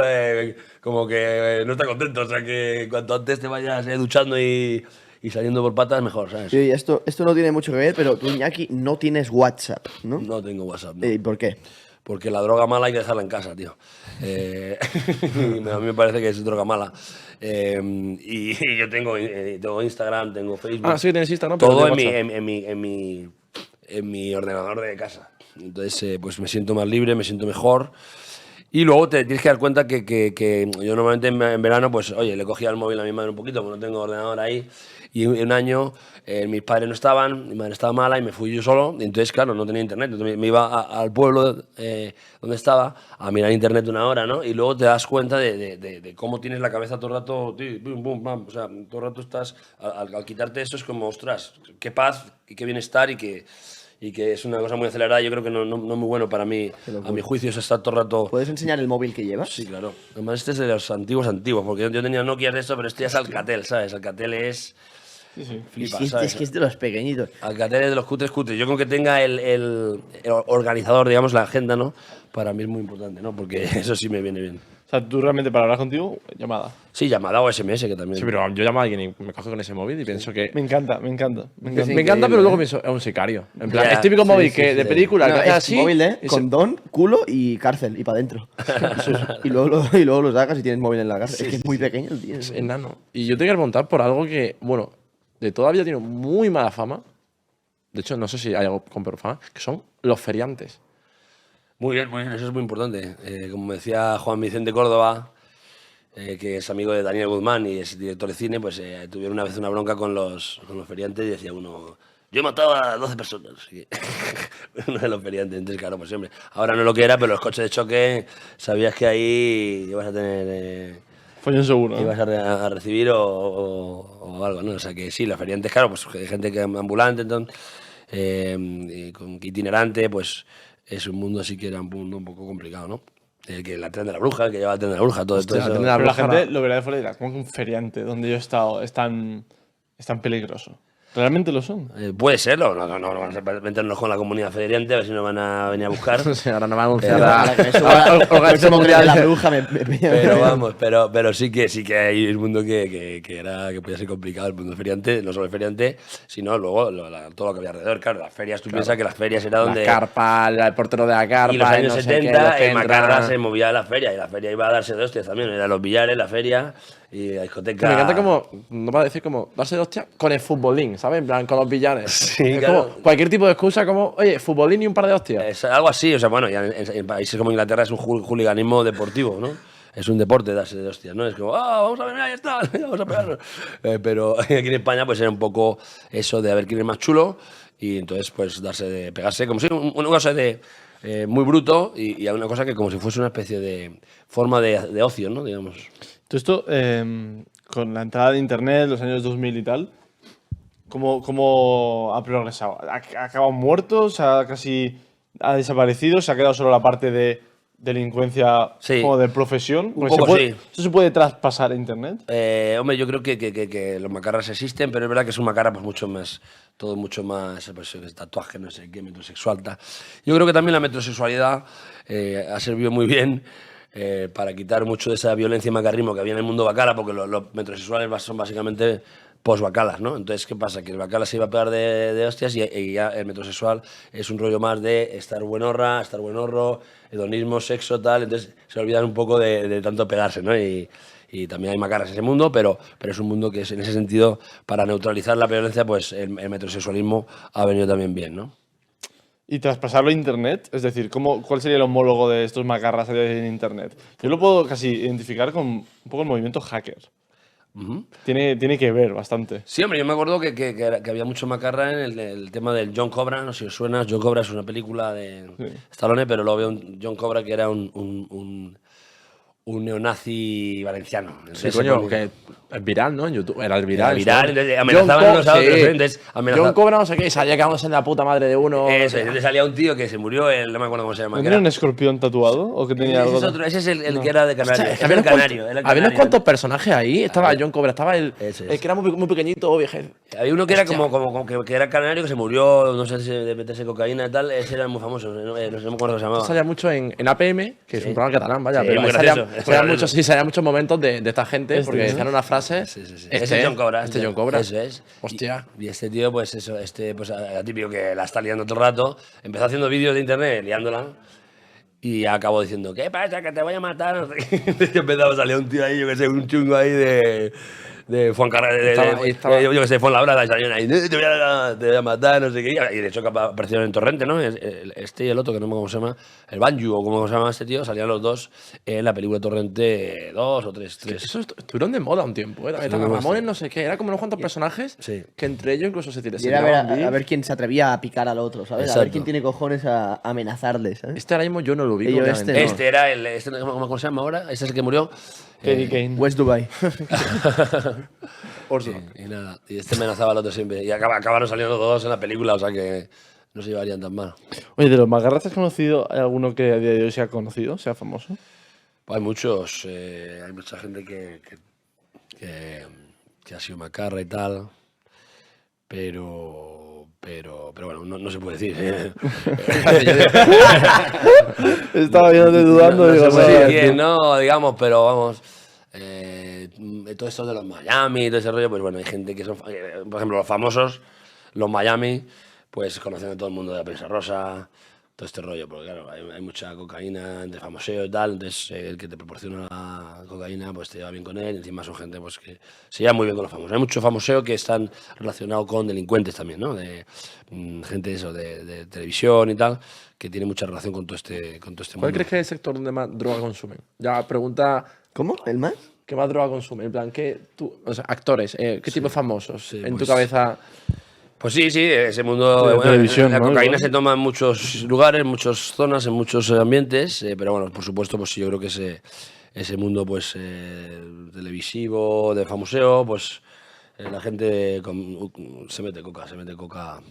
como que no está contento. O sea, que cuanto antes te vayas duchando y saliendo por patas, mejor, ¿sabes? Sí, esto no tiene mucho que ver, pero tú, Iñaki, no tienes WhatsApp, ¿no? No tengo WhatsApp, ¿no? ¿Por qué? Porque la droga mala hay que dejarla en casa, tío. A mí me parece que es droga mala. Y yo tengo Instagram, tengo Facebook. Ah, sí, tienes Instagram, pero Todo de en mi ordenador de casa. Entonces, pues me siento más libre, me siento mejor. Y luego te tienes que dar cuenta que yo normalmente en verano, pues, oye, le cogía el móvil a mi madre un poquito, porque no tengo ordenador ahí. Y un año mis padres no estaban, mi madre estaba mala y me fui yo solo. Y entonces, claro, no tenía internet. Entonces me iba al pueblo donde estaba a mirar internet una hora, ¿no? Y luego te das cuenta de cómo tienes la cabeza todo el rato, tío, bum, bum, bam. O sea, todo el rato estás, al quitarte eso es como, ostras, qué paz y qué bienestar y que es una cosa muy acelerada. Yo creo que no muy bueno para mí, a mi juicio, es estar todo el rato... ¿Puedes enseñar el móvil que llevas? Sí, claro. Además, este es de los antiguos, porque yo tenía Nokia de esto, pero este ya es Alcatel, ¿sabes? Alcatel es... Flipa, ¿sabes? Es que es de los pequeñitos. Alcatel es de los cutres. Yo creo que tenga el organizador, digamos, la agenda, ¿no? Para mí es muy importante, ¿no? Porque eso sí me viene bien. O sea, tú realmente para hablar contigo, llamada. Sí, llamada o SMS, que también... Sí, pero yo llamo a alguien y me coge con ese móvil y pienso que... Me encanta, me encanta. Me encanta. Me encanta, pero luego pienso, es un sicario. En plan, Ya, es típico sí, móvil sí, que sí, de sí. película, No, que hace es así... móvil, y se- condón, culo y cárcel, y para adentro. Y luego lo sacas y tienes móvil en la cárcel. Es que es muy pequeño el tío. Es enano. Y yo te quiero preguntar por algo que, bueno, de toda la vida tiene muy mala fama. De hecho, no sé si hay algo con peor fama, que son los feriantes. Muy bien, eso es muy importante. Como me decía Juan Vicente Córdoba, que es amigo de Daniel Guzmán y es director de cine, pues tuvieron una vez una bronca con los feriantes y decía uno, yo he matado a 12 personas. Y uno de los feriantes, entonces claro, pues siempre. Ahora no es lo que era, pero los coches de choque, sabías que ahí ibas a tener... Follón seguro. ibas a recibir o algo, ¿no? O sea que sí, los feriantes, claro, pues gente que ambulante, entonces, y con itinerante, pues es un mundo así que era un mundo un poco complicado, ¿no? El que la tren de la bruja, el que lleva el tren de la bruja, todo esto. Hostia, el tren de la Pero la bruja gente lo verá de fuera y dirá, como que un feriante donde yo he estado es tan peligroso. ¿Realmente lo son? Puede serlo, no vamos a meternos con la comunidad feriante, a ver si nos van a venir a buscar. O sea, ahora no va a anunciar Pero- a... Para que me suba el próximo tren de la bruja me Pero vamos, pero sí que hay un mundo que podía ser complicado, el mundo feriante, no solo el feriante, sino luego todo lo que había alrededor. Claro, las ferias, tú piensas que las ferias era donde... La carpa, el portero de la carpa... Y los años no sé qué, 70, los que en Macarra entran. se movía la feria, y la feria iba a darse de hostias también, eran los billares, la feria y la discoteca. Me encanta como, no va a decir como, darse de hostia con el futbolín, ¿sabes? En plan, con los billares. Sí, Es claro. como cualquier tipo de excusa como, oye, futbolín y un par de hostias. Es algo así, o sea, bueno, ya en países como Inglaterra es un hooliganismo deportivo, ¿no? Es un deporte darse de hostias, ¿no? Es como, vamos a ver, mira, ahí está, vamos a pegarnos. Pero aquí en España pues era un poco eso de a ver quién es más chulo y entonces pues pegarse como si una cosa de muy bruto y a una cosa que como si fuese una especie de forma de ocio, ¿no? Digamos. Todo esto, con la entrada de internet, los años 2000 y tal, ¿cómo ha progresado? ¿Ha acabado muerto? ¿Ha desaparecido? ¿Se ha quedado solo la parte de delincuencia Sí. como de profesión? Un Porque poco sí. ¿Eso se puede traspasar a internet? Hombre, yo creo que los macarras existen, pero es verdad que es un macarra pues mucho más, todo mucho más, pues, tatuaje, no sé qué, metrosexual, tal. Yo creo que también la metrosexualidad ha servido muy bien para quitar mucho de esa violencia y macarrismo que había en el mundo bacala, porque los metrosexuales son básicamente post-bacalas, ¿no? Entonces, ¿qué pasa? Que el bacala se iba a pegar de hostias y ya el metrosexual es un rollo más de estar buenorra, estar buenorro, hedonismo, sexo, tal. Entonces, se olvidan un poco de tanto pegarse, ¿no? Y también hay macarras en ese mundo, pero es un mundo que es, en ese sentido, para neutralizar la violencia, pues el metrosexualismo ha venido también bien, ¿no? Y traspasarlo a internet, es decir, ¿cuál sería el homólogo de estos macarras en internet? Yo lo puedo casi identificar con un poco el movimiento hacker. Tiene que ver bastante. Sí, hombre, yo me acuerdo que había mucho macarra en el tema del John Cobra, no sé si os suena. John Cobra es una película de Sí. Stallone, pero luego había un John Cobra que era un un neonazi valenciano. Sí, Entonces, coño, se que es viral, ¿no? En YouTube. Era el Era viral. viral, eso. entonces amenazaban unos a otros, sí. entonces John Cobra no sé qué, y salía cagándose en la puta madre de uno. Eso, entonces salía un tío que se murió, no me acuerdo cómo se llama. ¿No que tenía era- un escorpión tatuado? ¿O que tenía algo? ese es el que era de Canario. Hostia, Ese es es que había el unos cuantos- Canario. era el había unos Canario. cuantos personajes ahí. Estaba Había- John Cobra, estaba Eso es. el que era muy pequeñito, vieje. Había uno que era Hostia. como que era canario, que se murió, no sé si de meterse cocaína y tal. Ese era muy famoso, no sé cómo se Esto llamaba. salía mucho en APM, que es un programa catalán, vaya. Sí, pero muy ahí salían, gracioso, salían muy muchos, gracioso. sí, salían muchos momentos de esta gente, porque decían una frase. Sí. Este, Ese es John Cobra. Este John Cobra. Eso es. Hostia. Y este tío, pues eso, pues típico que la está liando todo el rato. Empezó haciendo vídeos de internet liándola. Y acabó diciendo, ¿qué pasa? Que te voy a matar. No sé qué. Y empezaba a salir un tío ahí, yo que sé, un chungo ahí de Fuencarral, yo que sé, Fuenlabrada, y salían ahí, te voy a matar, no sé qué. Y de hecho que aparecieron en Torrente, ¿no? Este y el otro, que no me acuerdo cómo se llama, el Banju, o cómo se llama este tío, salían los dos en la película Torrente 2 o 3. Eso estuvieron de moda un tiempo, ¿eh? Estaban Ramones, no sé qué. Era como unos cuantos personajes Sí. que entre ellos incluso se Y era tiraban a beef. ver quién se atrevía a picar al otro, ¿sabes? A Exacto. ver quién tiene cojones a amenazarle, ¿sabes? Este ahora mismo yo no lo vi. Y yo obviamente. este no. Este era ¿cómo se llama ahora? Este es el que murió. Eddie Kane. West Dubai. Y nada, y este amenazaba al otro siempre. Y acabaron saliendo los dos en la película, o sea que no se llevarían tan mal. Oye, de los Magarras, ¿has conocido ¿hay alguno que a día de hoy sea conocido, sea famoso? Hay muchos, hay mucha gente que ha sido macarra y tal, pero bueno, no se puede decir. Estaba viéndote dudando. No digo, se puede "Sí, decir quién, no, digamos, pero vamos. Todo esto de los Miami, todo ese rollo, pues bueno, hay gente que son, por ejemplo, los famosos, los Miami, pues conocen a todo el mundo de la prensa rosa, todo este rollo, porque claro, hay mucha cocaína entre famoseo y tal, entonces el que te proporciona la cocaína, pues te lleva bien con él, y encima son gente pues que se lleva muy bien con los famosos. Hay mucho famoseo que están relacionados con delincuentes también, ¿no? De gente eso, de televisión y tal, que tiene mucha relación con todo este mundo. ¿Cuál crees que es el sector donde más droga consumen? Ya, pregunta, ¿Cómo? ¿El más? ¿qué más droga consumen? En plan, ¿qué tú, o sea, actores, ¿qué tipo de famosos sí, en tu pues- cabeza? Pues sí, ese mundo. Sí, de bueno, televisión, la ¿no? cocaína Igual. se toma en muchos lugares, en muchas zonas, en muchos ambientes, pero bueno, por supuesto, pues sí, yo creo que ese mundo pues televisivo, de famoseo, pues la gente se mete coca.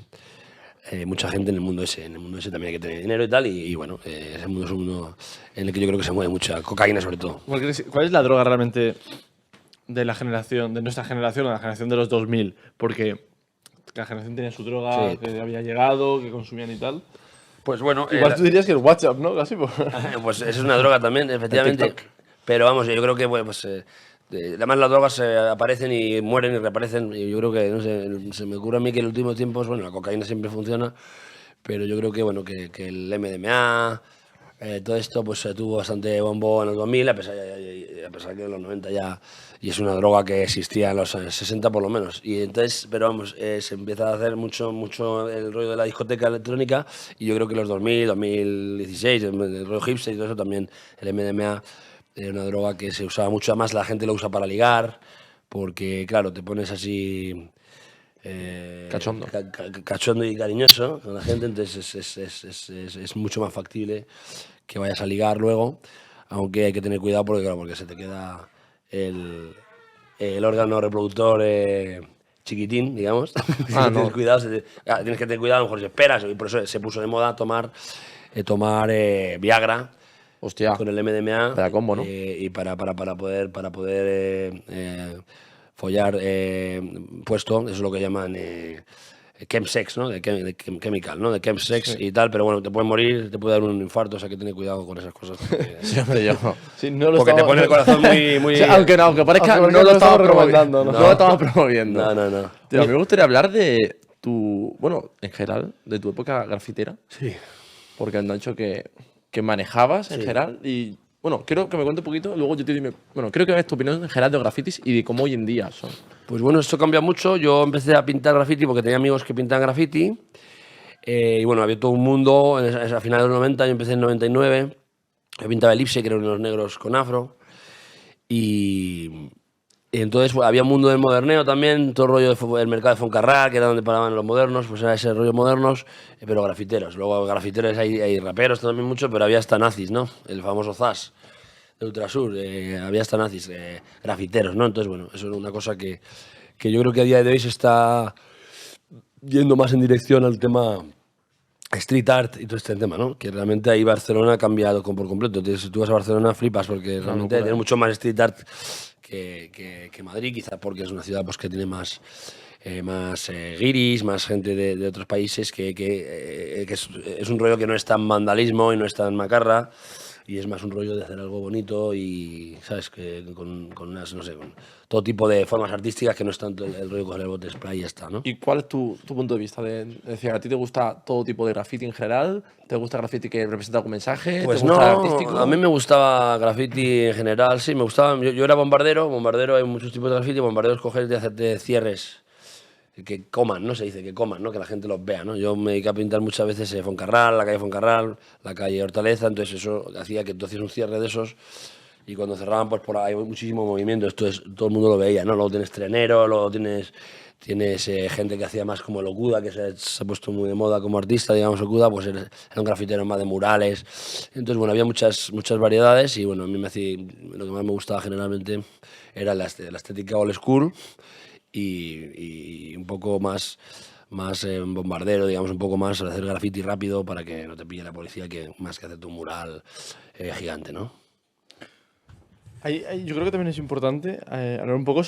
Mucha gente en el mundo ese también hay que tener dinero y tal, y bueno, ese mundo es un mundo en el que yo creo que se mueve mucha cocaína sobre todo. ¿Cuál es la droga realmente de la generación, de nuestra generación, o de la generación de los 2000? Porque cada generación tenía su droga Sí. que había llegado, que consumían y tal. Pues bueno, Igual tú dirías que el WhatsApp, ¿no? Casi. pues es una droga también, efectivamente. TikTok. Pero vamos, yo creo que bueno, pues, además las drogas aparecen y mueren y reaparecen. Y yo creo que, no sé, se me ocurre a mí que en los últimos tiempos, bueno, la cocaína siempre funciona, pero yo creo que, bueno, que el MDMA, todo esto, pues tuvo bastante bombo en los 2000, a pesar que en los 90 ya, y es una droga que existía en los 60 por lo menos. Y entonces, pero vamos, se empieza a hacer mucho el rollo de la discoteca electrónica, y yo creo que en los 2000, 2016, el rollo hipster y todo eso también, el MDMA era una droga que se usaba mucho, además la gente lo usa para ligar, porque claro, te pones así... Cachondo. Cachondo y cariñoso con la gente, entonces es mucho más factible que vayas a ligar luego, aunque hay que tener cuidado porque, claro, porque se te queda el órgano reproductor chiquitín, digamos. Ah, Tienes no. cuidado, tienes que tener cuidado, a lo mejor si esperas, y por eso se puso de moda tomar Viagra. Hostia. Con el MDMA. Vaya combo, ¿no? Y para poder follar puesto, eso es lo que llaman chemsex, ¿no? De chemical, ¿no? De chemsex y tal, pero bueno, te puedes morir, te puede dar un infarto, o sea que ten cuidado con esas cosas. Porque, Sí, hombre, yo. Sí, no lo porque te estamos- pone el corazón muy... Sí, aunque parezca, Aunque no lo estamos recomendando. promoviendo, ¿no? no lo estamos promoviendo. No. Tío, a mí me gustaría hablar de tu, bueno, en general, de tu época grafitera. Sí. Porque han dicho que manejabas en general y, bueno, quiero que me cuente un poquito, luego yo te dime, bueno, creo que ves tu opinión en general de los grafitis y de cómo hoy en día son. Pues bueno, esto cambia mucho. Yo empecé a pintar graffiti porque tenía amigos que pintaban graffiti. Y bueno, había todo un mundo. A finales de los 90, yo empecé en 99. Yo pintaba elipse, que eran unos negros con afro. Y entonces pues, había un mundo del moderneo también, todo el rollo del mercado de Foncarral, que era donde paraban los modernos, pues era ese rollo modernos, pero grafiteros. Luego grafiteros hay raperos también mucho, pero había hasta nazis, ¿no? El famoso Zas. de Ultrasur, había hasta nazis, grafiteros, ¿no? Entonces, bueno, eso es una cosa que yo creo que a día de hoy se está yendo más en dirección al tema street art y todo este tema, ¿no? Que realmente ahí Barcelona ha cambiado por completo. Si tú vas a Barcelona flipas porque realmente tiene mucho más street art que Madrid, quizás porque es una ciudad pues, que tiene más guiris, más gente de otros países, que es un rollo que no es tan vandalismo y no es tan macarra, y es más un rollo de hacer algo bonito y, ¿sabes? Que con unas, no sé, con todo tipo de formas artísticas que no es tanto el rollo de coger el bote spray y ya está, ¿no? ¿Y cuál es tu punto de vista? De decir, ¿a ti te gusta todo tipo de graffiti en general? ¿Te gusta graffiti que representa algún mensaje? Pues ¿Te gusta el no, artístico? a mí me gustaba graffiti en general, sí, me gustaba. Yo era bombardero hay muchos tipos de graffiti, bombardero es coger y hacerte cierres que coman, ¿no? Se dice que coman, ¿no? Que la gente los vea, ¿no? Yo me dediqué a pintar muchas veces Foncarral, la calle Foncarral, la calle Hortaleza, entonces eso hacía que tú hacías un cierre de esos y cuando cerraban, pues por ahí hay muchísimo movimiento, esto es, todo el mundo lo veía, ¿no? Luego tienes trenero, luego tienes gente que hacía más como el Okuda, que se ha puesto muy de moda como artista, digamos, Okuda, pues era un grafitero más de murales. Entonces, bueno, había muchas variedades y, bueno, a mí lo que más me gustaba generalmente era la estética old school y un poco más bombardero, digamos, un poco más hacer graffiti rápido para que no te pille la policía, que más que hacerte un mural gigante, ¿no? Yo creo que también es importante hablar un poco.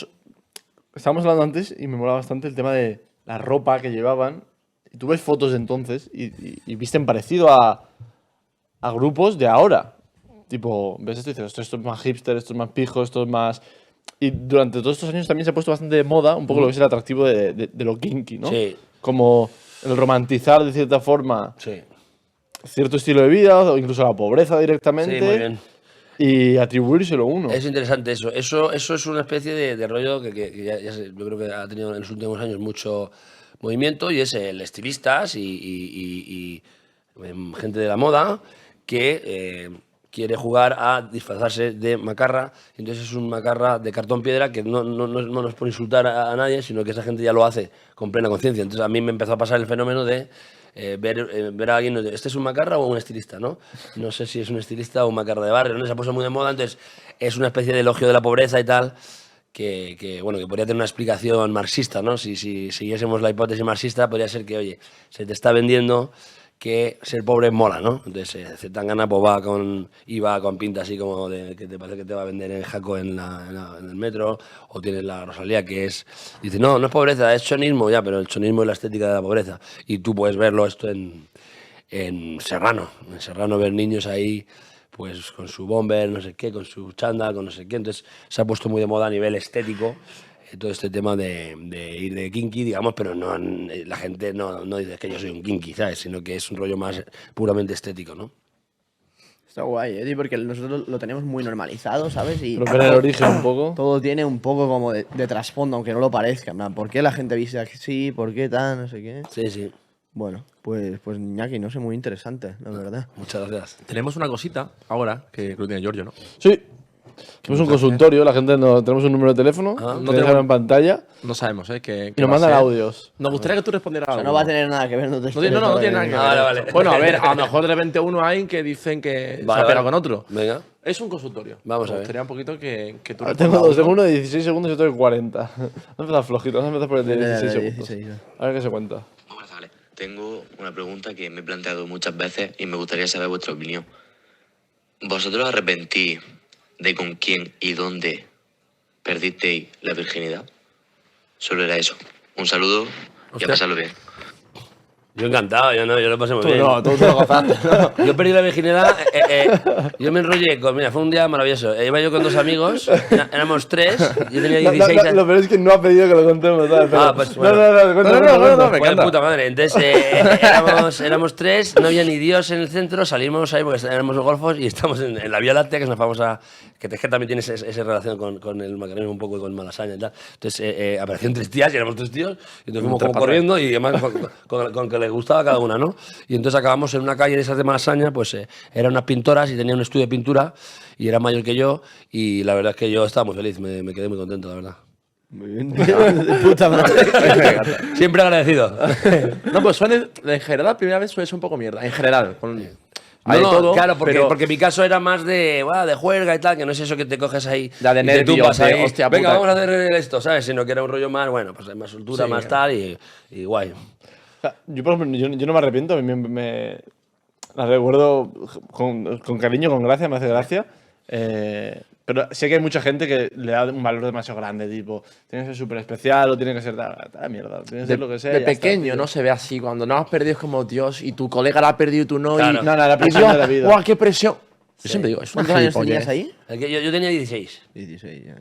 Estábamos hablando antes y me mola bastante el tema de la ropa que llevaban. Y tú ves fotos de entonces y visten parecido a grupos de ahora. Tipo, ves esto y dices, esto es más hipster, esto es más pijo, esto es más... Y durante todos estos años también se ha puesto bastante de moda un poco lo que es el atractivo de lo kinky, ¿no? Sí. Como el romantizar de cierta forma Sí. cierto estilo de vida o incluso la pobreza directamente. Sí, muy bien. Y atribuírselo uno. Es interesante eso. Eso es una especie de rollo que yo creo que ha tenido en los últimos años mucho movimiento y es el estilistas y gente de la moda que quiere jugar a disfrazarse de macarra. Entonces es un macarra de cartón piedra que no es por insultar a nadie, sino que esa gente ya lo hace con plena conciencia. Entonces a mí me empezó a pasar el fenómeno de ver a alguien, ¿este es un macarra o un estilista? No sé si es un estilista o un macarra de barrio, ¿no? Se ha puesto muy de moda, entonces es una especie de elogio de la pobreza y tal, bueno, que podría tener una explicación marxista, ¿no? Si siguiésemos la hipótesis marxista, podría ser que, oye, se te está vendiendo que ser pobre mola, ¿no? Entonces Zetangana pues va con pinta así como de que te parece que te va a vender en Jaco en el metro, o tienes la Rosalía que dice, no es pobreza, es chonismo, ya, pero el chonismo es la estética de la pobreza. Y tú puedes verlo esto en Serrano. En Serrano ver niños ahí pues con su bomber, no sé qué, con su chándal, con no sé qué. Entonces se ha puesto muy de moda a nivel estético todo este tema de ir de kinky, digamos, pero no, la gente no dice que yo soy un kinky, ¿sabes? Sino que es un rollo más puramente estético, ¿no? Está guay, tío, porque nosotros lo tenemos muy normalizado, ¿sabes? Y Pero ver el origen un poco. todo tiene un poco como de trasfondo, aunque no lo parezca. En plan, ¿por qué la gente viste así? ¿Por qué tal? No sé qué. Sí, sí. Bueno, pues Iñaki, no sé, muy interesante, la verdad. Muchas gracias. Tenemos una cosita ahora, que lo tiene Giorgio, ¿no? Sí. Tenemos un consultorio, la gente tenemos un número de teléfono, no no tenemos- en pantalla No sabemos, ¿eh? y nos mandan audios. Nos gustaría que tú respondieras O sea, algo. no va a tener nada que ver. No, No tiene nada que ver. Vale, vale. Bueno, a ver, a lo mejor de repente uno hay que dicen que se ha pegado con otro. Venga. Es un consultorio. Vamos a Me ver. gustaría un poquito que tú Ahora tengo respondas tengo uno. uno de 16 segundos y otro de 40. Vamos a empezar flojito, vamos a empezar por el de 16 segundos. 16, A ver qué se cuenta. Buenas, chavales. Tengo una pregunta que me he planteado muchas veces y me gustaría saber vuestra opinión. ¿Vosotros arrepentís de con quién y dónde perdisteis la virginidad? Solo era eso. Un saludo y Hostia. a pasarlo bien. Yo encantado, yo lo pasé muy Tú bien. no, tú te lo gozaste. Yo perdí la virginidad, yo me enrollé mira, fue un día maravilloso. Iba yo con dos amigos, éramos tres, yo tenía 16 años. Lo peor es que no ha pedido que lo contemos, ¿sabes? Pero- Pues bueno. No, me Fue de encanta. puta madre. Entonces éramos tres, no había ni Dios en el centro, salimos ahí porque éramos golfos y estamos en la Vía Láctea, que es una famosa. Que también tiene esa relación con el macareno un poco y con Malasaña y tal. Entonces aparecieron tres tías y éramos tres tíos, y entonces fuimos como corriendo y además con que les gustaba a cada una, ¿no? Y entonces acabamos en una calle de esas de Malasaña, pues eran unas pintoras y tenían un estudio de pintura y era mayor que yo, y la verdad es que yo estaba muy feliz, me quedé muy contento, la verdad. Muy bien. De puta madre. Siempre agradecido. No, pues suene, en general, la primera vez suele ser un poco mierda. En general. hay No, de todo. claro, porque, pero porque mi caso era más de juerga y tal, que no es eso que te coges ahí Ya de y te nervios, tumbas de, ahí. hostia Venga, puta. vamos a hacer esto, ¿sabes? Sino que era un rollo más, bueno, pues hay más soltura, Sí. más tal y guay. O sea, yo, por ejemplo, yo no me arrepiento, a mí la recuerdo con cariño, con gracia, me hace gracia. Pero sé que hay mucha gente que le da un valor demasiado grande, tipo, tiene que ser súper especial o tiene que ser tal mierda, tiene que ser lo que sea. de y ya está, pequeño tío. no se ve así. Cuando no has perdido es como Dios y tu colega la ha perdido y tú no. Claro. Y, No, la y presión Dios, de la vida. ¡guau, qué presión! Yo siempre digo, es una ¿Cuántos años gilipollez. tenías ahí? El que yo tenía 16. 16, ya.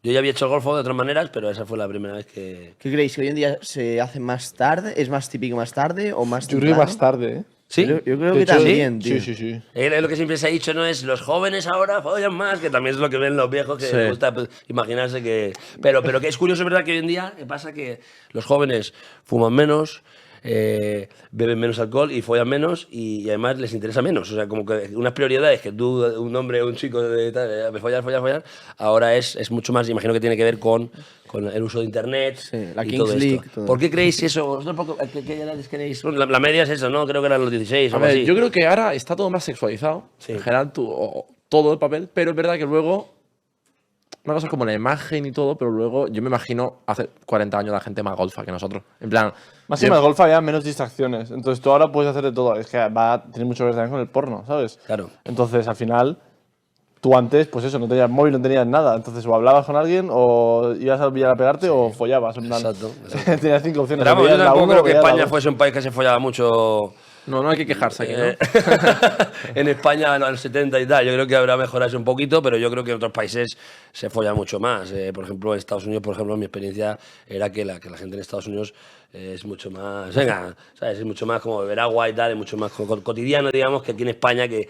Yo ya había hecho golfo de otras maneras, pero esa fue la primera vez que... ¿Qué creéis? ¿Que hoy en día se hace más tarde? ¿Es más típico más tarde o más Yo creo que temprano? más tarde, ¿eh? ¿Sí? Yo creo De que hecho, también, tío. Sí. Es lo que siempre se ha dicho, ¿no? Es los jóvenes ahora follan más, que también es lo que ven los viejos, que Sí. les gusta pues, imaginarse que... Pero que es curioso, ¿verdad? Que hoy en día pasa que los jóvenes fuman menos, beben menos alcohol y follan menos y además les interesa menos. O sea, como que unas prioridades que tú, un hombre o un chico, follar, ahora es mucho más, imagino que tiene que ver con el uso de internet Sí, la y Kings todo League, esto. todo. ¿Por qué creéis eso? ¿Vosotros qué edades queréis? Bueno, la media es eso, ¿no? Creo que eran los 16 o A algo ver, así. yo creo que ahora está todo más sexualizado. Sí. En general, todo el papel. Pero es verdad que luego. Una cosa es como la imagen y todo, pero luego yo me imagino hace 40 años la gente más golfa que nosotros. En plan. Más yo- que más golf había menos distracciones. Entonces tú ahora puedes hacer de todo. Es que va a tener mucho que ver también con el porno, ¿sabes? Claro. Entonces al final, tú antes, pues eso, no tenías móvil, no tenías nada. Entonces o hablabas con alguien, o ibas al billar a pegarte, o follabas. En plan, Exacto. tenías 5 opciones. Pero vamos, o yo veías la tampoco uno, creo o que veías la España dos. fuese un país que se follaba mucho. No hay que quejarse aquí, ¿no? En España en los 70 y tal, yo creo que habrá mejorado eso un poquito, pero yo creo que en otros países se folla mucho más. Por ejemplo, en Estados Unidos, por ejemplo, mi experiencia era que la gente en Estados Unidos es mucho más, venga, ¿sabes? Es mucho más como beber agua y tal, es mucho más cotidiano, digamos, que aquí en España, que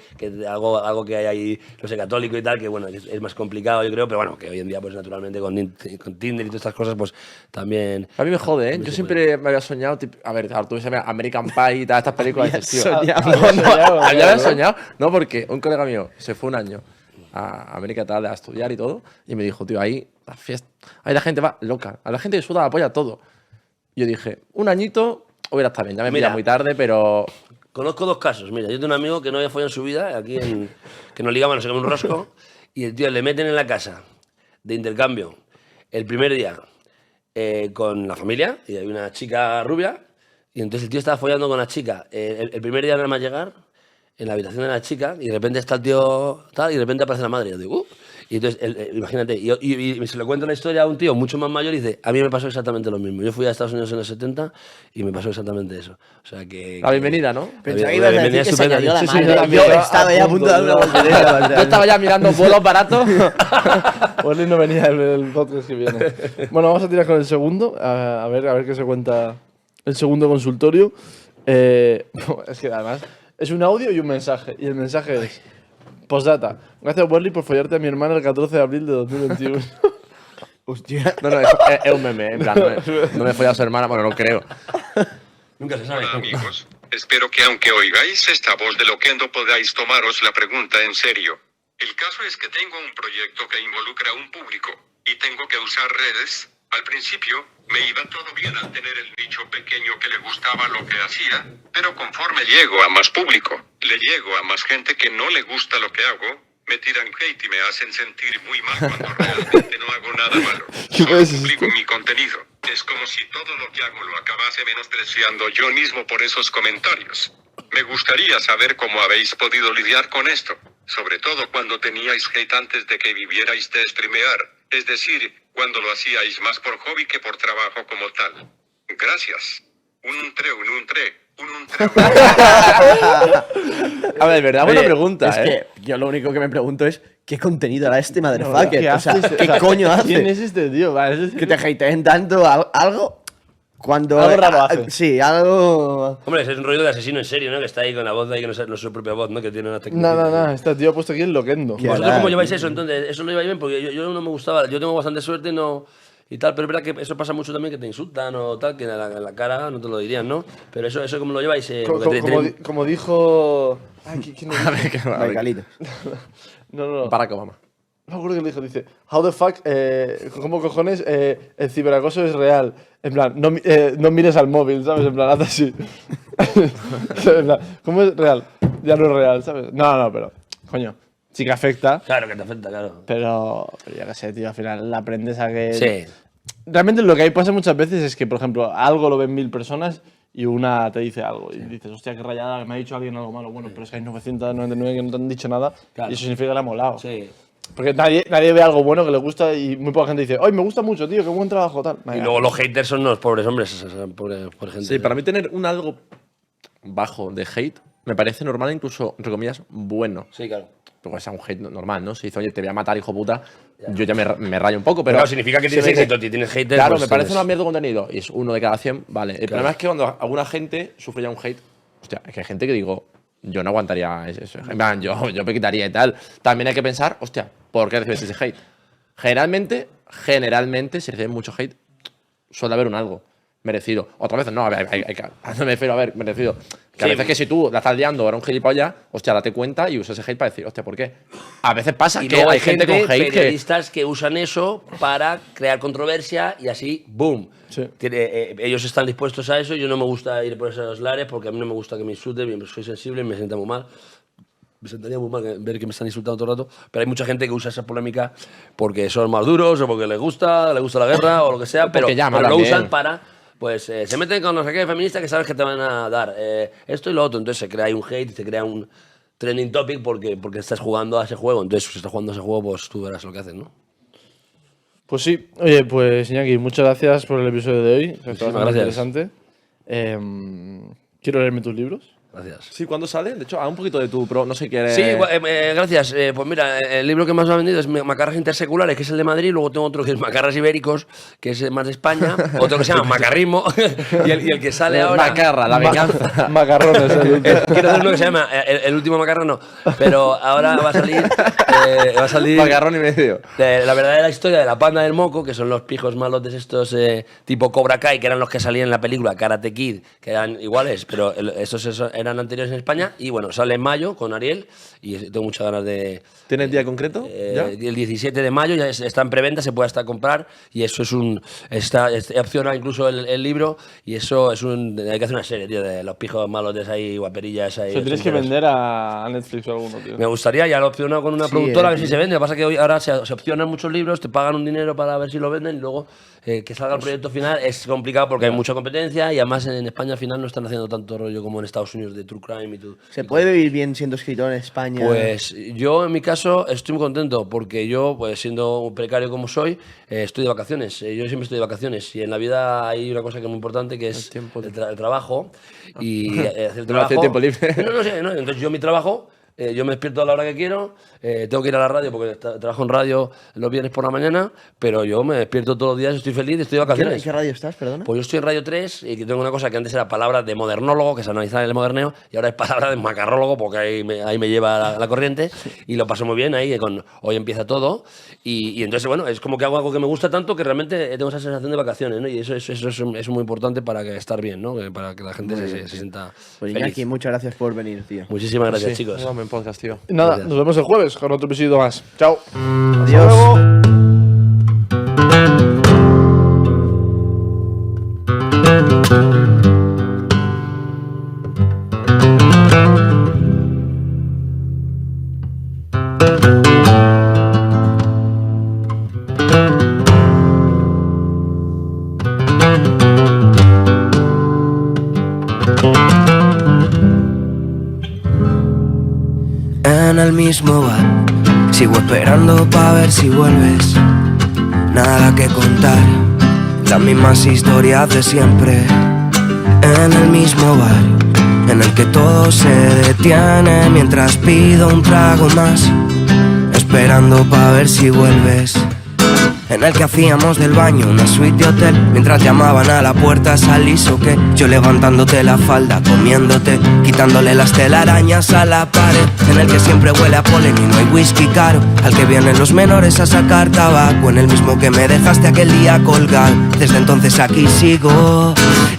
algo que hay ahí, no sé, católico y tal, que bueno, es más complicado, yo creo, pero bueno, que hoy en día, pues naturalmente con Tinder y todas estas cosas, pues también... A mí me jode, ¿eh? Yo siempre me había soñado, a ver, tú ves American Pie y todas estas películas y dices, tío, soñado, había claro. soñado. No, porque un colega mío se fue un año a América tal, a estudiar y todo, y me dijo, tío, ahí la gente va loca, a la gente le suda la polla todo. Y yo dije, un añito hubiera estado bien, ya me Mira. pilla muy tarde, pero Conozco dos casos. Mira, yo tengo un amigo que no había follado en su vida, que nos ligamos, nos sacamos un rosco, y el tío le meten en la casa de intercambio el primer día con la familia, y hay una chica rubia, y entonces el tío estaba follando con la chica. El primer día nada más llegar, en la habitación de la chica, y de repente está el tío tal, y de repente aparece la madre. Y yo digo, Y entonces, imagínate, y se le cuenta la historia a un tío mucho más mayor y dice, a mí me pasó exactamente lo mismo. Yo fui a Estados Unidos en los 70 y me pasó exactamente eso. O sea que... La bienvenida, ¿no? Pensaba que ibas a decir bienvenida que se estupenda. añadió la Sí, sí, madre. yo Yo también. estaba ya a punto de dar una voltereta. Yo estaba ya mirando vuelos baratos. Wesley no venía el podcast que viene. Bueno, vamos a tirar con el segundo. A ver qué se cuenta el segundo consultorio. Es que además es un audio y un mensaje. Y el mensaje es: postdata. Gracias, Wesley, por follarte a mi hermana el 14 de abril de 2021. Hostia. No, es un meme, en plan, no me he follado a su hermana, bueno, no creo. Nunca se sabe. Hola amigos, espero que aunque oigáis esta voz de loquendo podáis tomaros la pregunta en serio. El caso es que tengo un proyecto que involucra a un público, y tengo que usar redes. Al principio, me iba todo bien al tener el nicho pequeño que le gustaba lo que hacía, pero conforme llego a más público, le llego a más gente que no le gusta lo que hago, me tiran hate y me hacen sentir muy mal cuando realmente no hago nada malo. Solo publico mi contenido. Es como si todo lo que hago lo acabase menospreciando yo mismo por esos comentarios. Me gustaría saber cómo habéis podido lidiar con esto, sobre todo cuando teníais hate antes de que vivierais de streamear, es decir, cuando lo hacíais más por hobby que por trabajo como tal. Gracias. Un tre. A ver, verdad, buena Oye, pregunta, es ¿eh? que yo lo único que me pregunto es ¿qué contenido hará este motherfucker? ¿Qué O sea, haces? ¿qué coño hace? ¿Quién es este tío? Vale, es Que te hateen tanto algo cuando... Algo raro hace. Sí, algo... Hombre, ese es un rollo de asesino en serio, ¿no? Que está ahí con la voz de ahí, que no es su propia voz, ¿no? Que tiene una técnica. No, este tío ha puesto aquí el loquendo. ¿Qué? ¿Vosotros Verdad, cómo lleváis tío. eso? Entonces, eso lo lleváis bien, porque yo no me gustaba. Yo tengo bastante suerte y tal, pero es verdad que eso pasa mucho también, que te insultan o tal, que en la cara no te lo dirían, ¿no? Pero eso ¿cómo lo lleváis? Porque Como dijo... Ay, ¿quién lo dijo? Vale, Calito. No. Barack Obama. No me acuerdo que le dijo, dice, how the fuck, ¿cómo cojones el ciberacoso es real? En plan, no mires al móvil, ¿sabes? En plan, haz así. En plan, ¿cómo es real? ya no es real, ¿sabes? No, pero, coño, sí que afecta, Claro que te afecta, claro. pero ya que sé, tío, al final aprendes a que... Sí. Realmente lo que ahí pasa muchas veces es que, por ejemplo, algo lo ven 1000 personas y una te dice algo. Y dices, hostia, qué rayada, me ha dicho alguien algo malo. Bueno, pero es que hay 999 que no te han dicho nada Claro. y eso significa que le ha molado. Sí. Porque nadie ve algo bueno que le gusta y muy poca gente dice, ¡ay, me gusta mucho, tío, qué buen trabajo, tal! Y luego los haters son los pobres hombres, pobre gente. Sí, para mí tener un algo bajo de hate me parece normal, incluso, entre comillas, bueno. Sí, claro. Porque sea un hate normal, ¿no? Si dice, oye, te voy a matar, hijo puta, yo ya me rayo un poco, pero... Pero significa que tienes sí, éxito, si tienes haters. Claro, pues me parece tienes- una mierda de contenido y es uno de cada 100, vale. El problema es que cuando alguna gente sufre ya un hate, hostia, es que hay gente que digo, yo no aguantaría eso. En plan, yo me quitaría y tal. También hay que pensar, hostia, ¿por qué recibes ese hate? Generalmente, si recibes mucho hate, suele haber un algo merecido. Otras veces no, a ver, no me refiero a ver, merecido. Que a Sí. veces que si tú la estás liando o eres un gilipollas, hostia, date cuenta y usa ese hate para decir, hostia, ¿por qué? A veces pasa Y que luego hay gente con hate que... periodistas que usan eso para crear controversia y así, ¡boom! Sí. Ellos están dispuestos a eso. Yo no me gusta ir por esos lares porque a mí no me gusta que me insulten, soy sensible y me sienta muy mal. Me sentaría muy mal ver que me están insultando todo el rato, pero hay mucha gente que usa esa polémica porque son más duros o porque les gusta la guerra o lo que sea, pero, llama pero lo también. usan para... Pues se meten con no sé qué feministas que sabes que te van a dar esto y lo otro. Entonces se crea ahí un hate y se crea un trending topic porque estás jugando a ese juego. Entonces, si estás jugando a ese juego, pues tú verás lo que hacen, ¿no? Pues sí, oye, pues Iñaki, muchas gracias por el episodio de hoy. Que está Muchísimas bastante gracias. interesante. Quiero leerme tus libros. Gracias. Sí, ¿cuándo sale? De hecho, a un poquito de tu pro, no sé qué... Sí, gracias. Pues mira, el libro que más me ha vendido es Macarras Interseculares, que es el de Madrid. Luego tengo otro que es Macarras Ibéricos, que es más de España. Otro que se llama Macarrismo. y el que sale ahora... Macarra, la venganza. Macarrones, el último. Quiero hacer uno que se llama el último macarrón, no. Pero ahora va a salir... Macarrón y medio. La verdadera historia de la panda del moco, que son los pijos malotes estos tipo Cobra Kai, que eran los que salían en la película Karate Kid, que eran iguales, pero estos eran anteriores en España. Y bueno, sale en mayo con Ariel y tengo muchas ganas de... ¿Tienes día concreto? ¿Ya? El 17 de mayo ya está en preventa, se puede hasta comprar y eso es opciona incluso el libro y eso es hay que hacer una serie, tío, de los pijos malotes ahí, guaperillas ahí. Se tienes que tonteras. vender a Netflix o alguno, tío. Me gustaría, ya lo he opcionado con una Sí, productora a ver si tío. se vende. Lo que pasa es que ahora se opcionan muchos libros, te pagan un dinero para ver si lo venden y luego que salga el proyecto final es complicado porque hay mucha competencia y además en España al final no están haciendo tanto rollo como en Estados Unidos de True Crime y todo. ¿Se puede vivir bien siendo escritor en España? Pues yo en mi caso estoy muy contento porque yo, pues siendo un precario como soy, estoy de vacaciones. Yo siempre estoy de vacaciones y en la vida hay una cosa que es muy importante que es el trabajo y hacer No trabajo. hace tiempo libre. No sé, no. Entonces yo mi trabajo, yo me despierto a la hora que quiero, tengo que ir a la radio porque trabajo en radio los viernes por la mañana, pero yo me despierto todos los días, estoy feliz, estoy de ¿En vacaciones. qué radio estás, perdona? Pues yo estoy en Radio 3 y que tengo una cosa que antes era palabra de modernólogo, que se analiza el moderneo, y ahora es palabra de macarrólogo, porque ahí me lleva la corriente, y lo paso muy bien ahí, con Hoy Empieza Todo, y entonces, bueno, es como que hago algo que me gusta tanto que realmente tengo esa sensación de vacaciones, ¿no? Y eso es muy importante para estar bien, ¿no? Para que la gente se sienta Pues feliz. Iñaki, muchas gracias por venir, tío. Muchísimas gracias, Sí, chicos. un buen podcast, tío. Nada, Gracias. nos vemos el jueves con otro episodio más. Chao. Adiós. En el mismo bar, sigo esperando pa' ver si vuelves. Nada que contar, las mismas historias de siempre. En el mismo bar, en el que todo se detiene mientras pido un trago más, esperando pa' ver si vuelves. En el que hacíamos del baño una suite de hotel, mientras llamaban a la puerta salís o qué. Yo levantándote la falda, comiéndote, quitándole las telarañas a la pared. En el que siempre huele a polen y no hay whisky caro, al que vienen los menores a sacar tabaco. En el mismo que me dejaste aquel día colgar, desde entonces aquí sigo.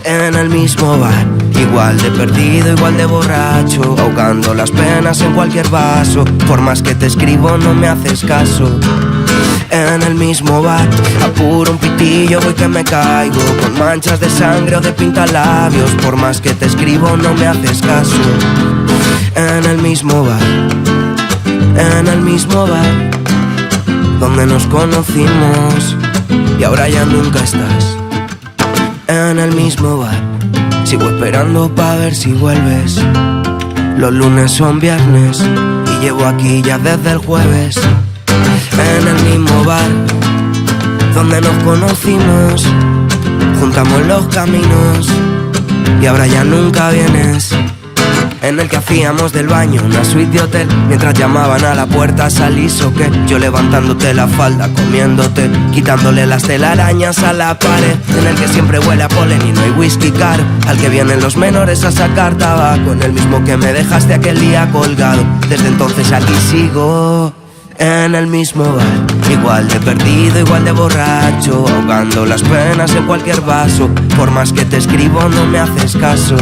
En el mismo bar, igual de perdido, igual de borracho, ahogando las penas en cualquier vaso. Por más que te escribo no me haces caso. En el mismo bar, apuro un pitillo, voy que me caigo, con manchas de sangre o de pintalabios. Por más que te escribo no me haces caso. En el mismo bar, en el mismo bar donde nos conocimos y ahora ya nunca estás. En el mismo bar sigo esperando pa' ver si vuelves. Los lunes son viernes y llevo aquí ya desde el jueves. En el mismo bar donde nos conocimos, juntamos los caminos y ahora ya nunca vienes. En el que hacíamos del baño una suite de hotel, mientras llamaban a la puerta salís o qué. Yo levantándote la falda, comiéndote, quitándole las telarañas a la pared. En el que siempre huele a polen y no hay whisky caro, al que vienen los menores a sacar tabaco, en el mismo que me dejaste aquel día colgado. Desde entonces aquí sigo, en el mismo bar, igual de perdido, igual de borracho, ahogando las penas en cualquier vaso. Por más que te escribo no me haces caso.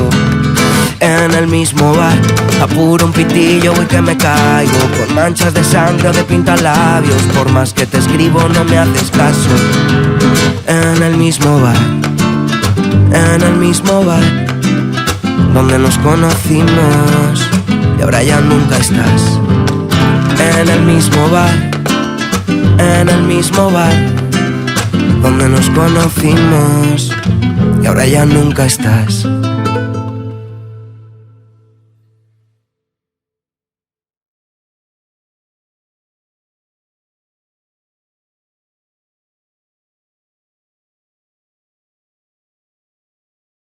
En el mismo bar, apuro un pitillo y que me caigo, con manchas de sangre o de pintalabios. Por más que te escribo no me haces caso. En el mismo bar, en el mismo bar donde nos conocimos y ahora ya nunca estás. En el mismo bar, en el mismo bar donde nos conocimos y ahora ya nunca estás.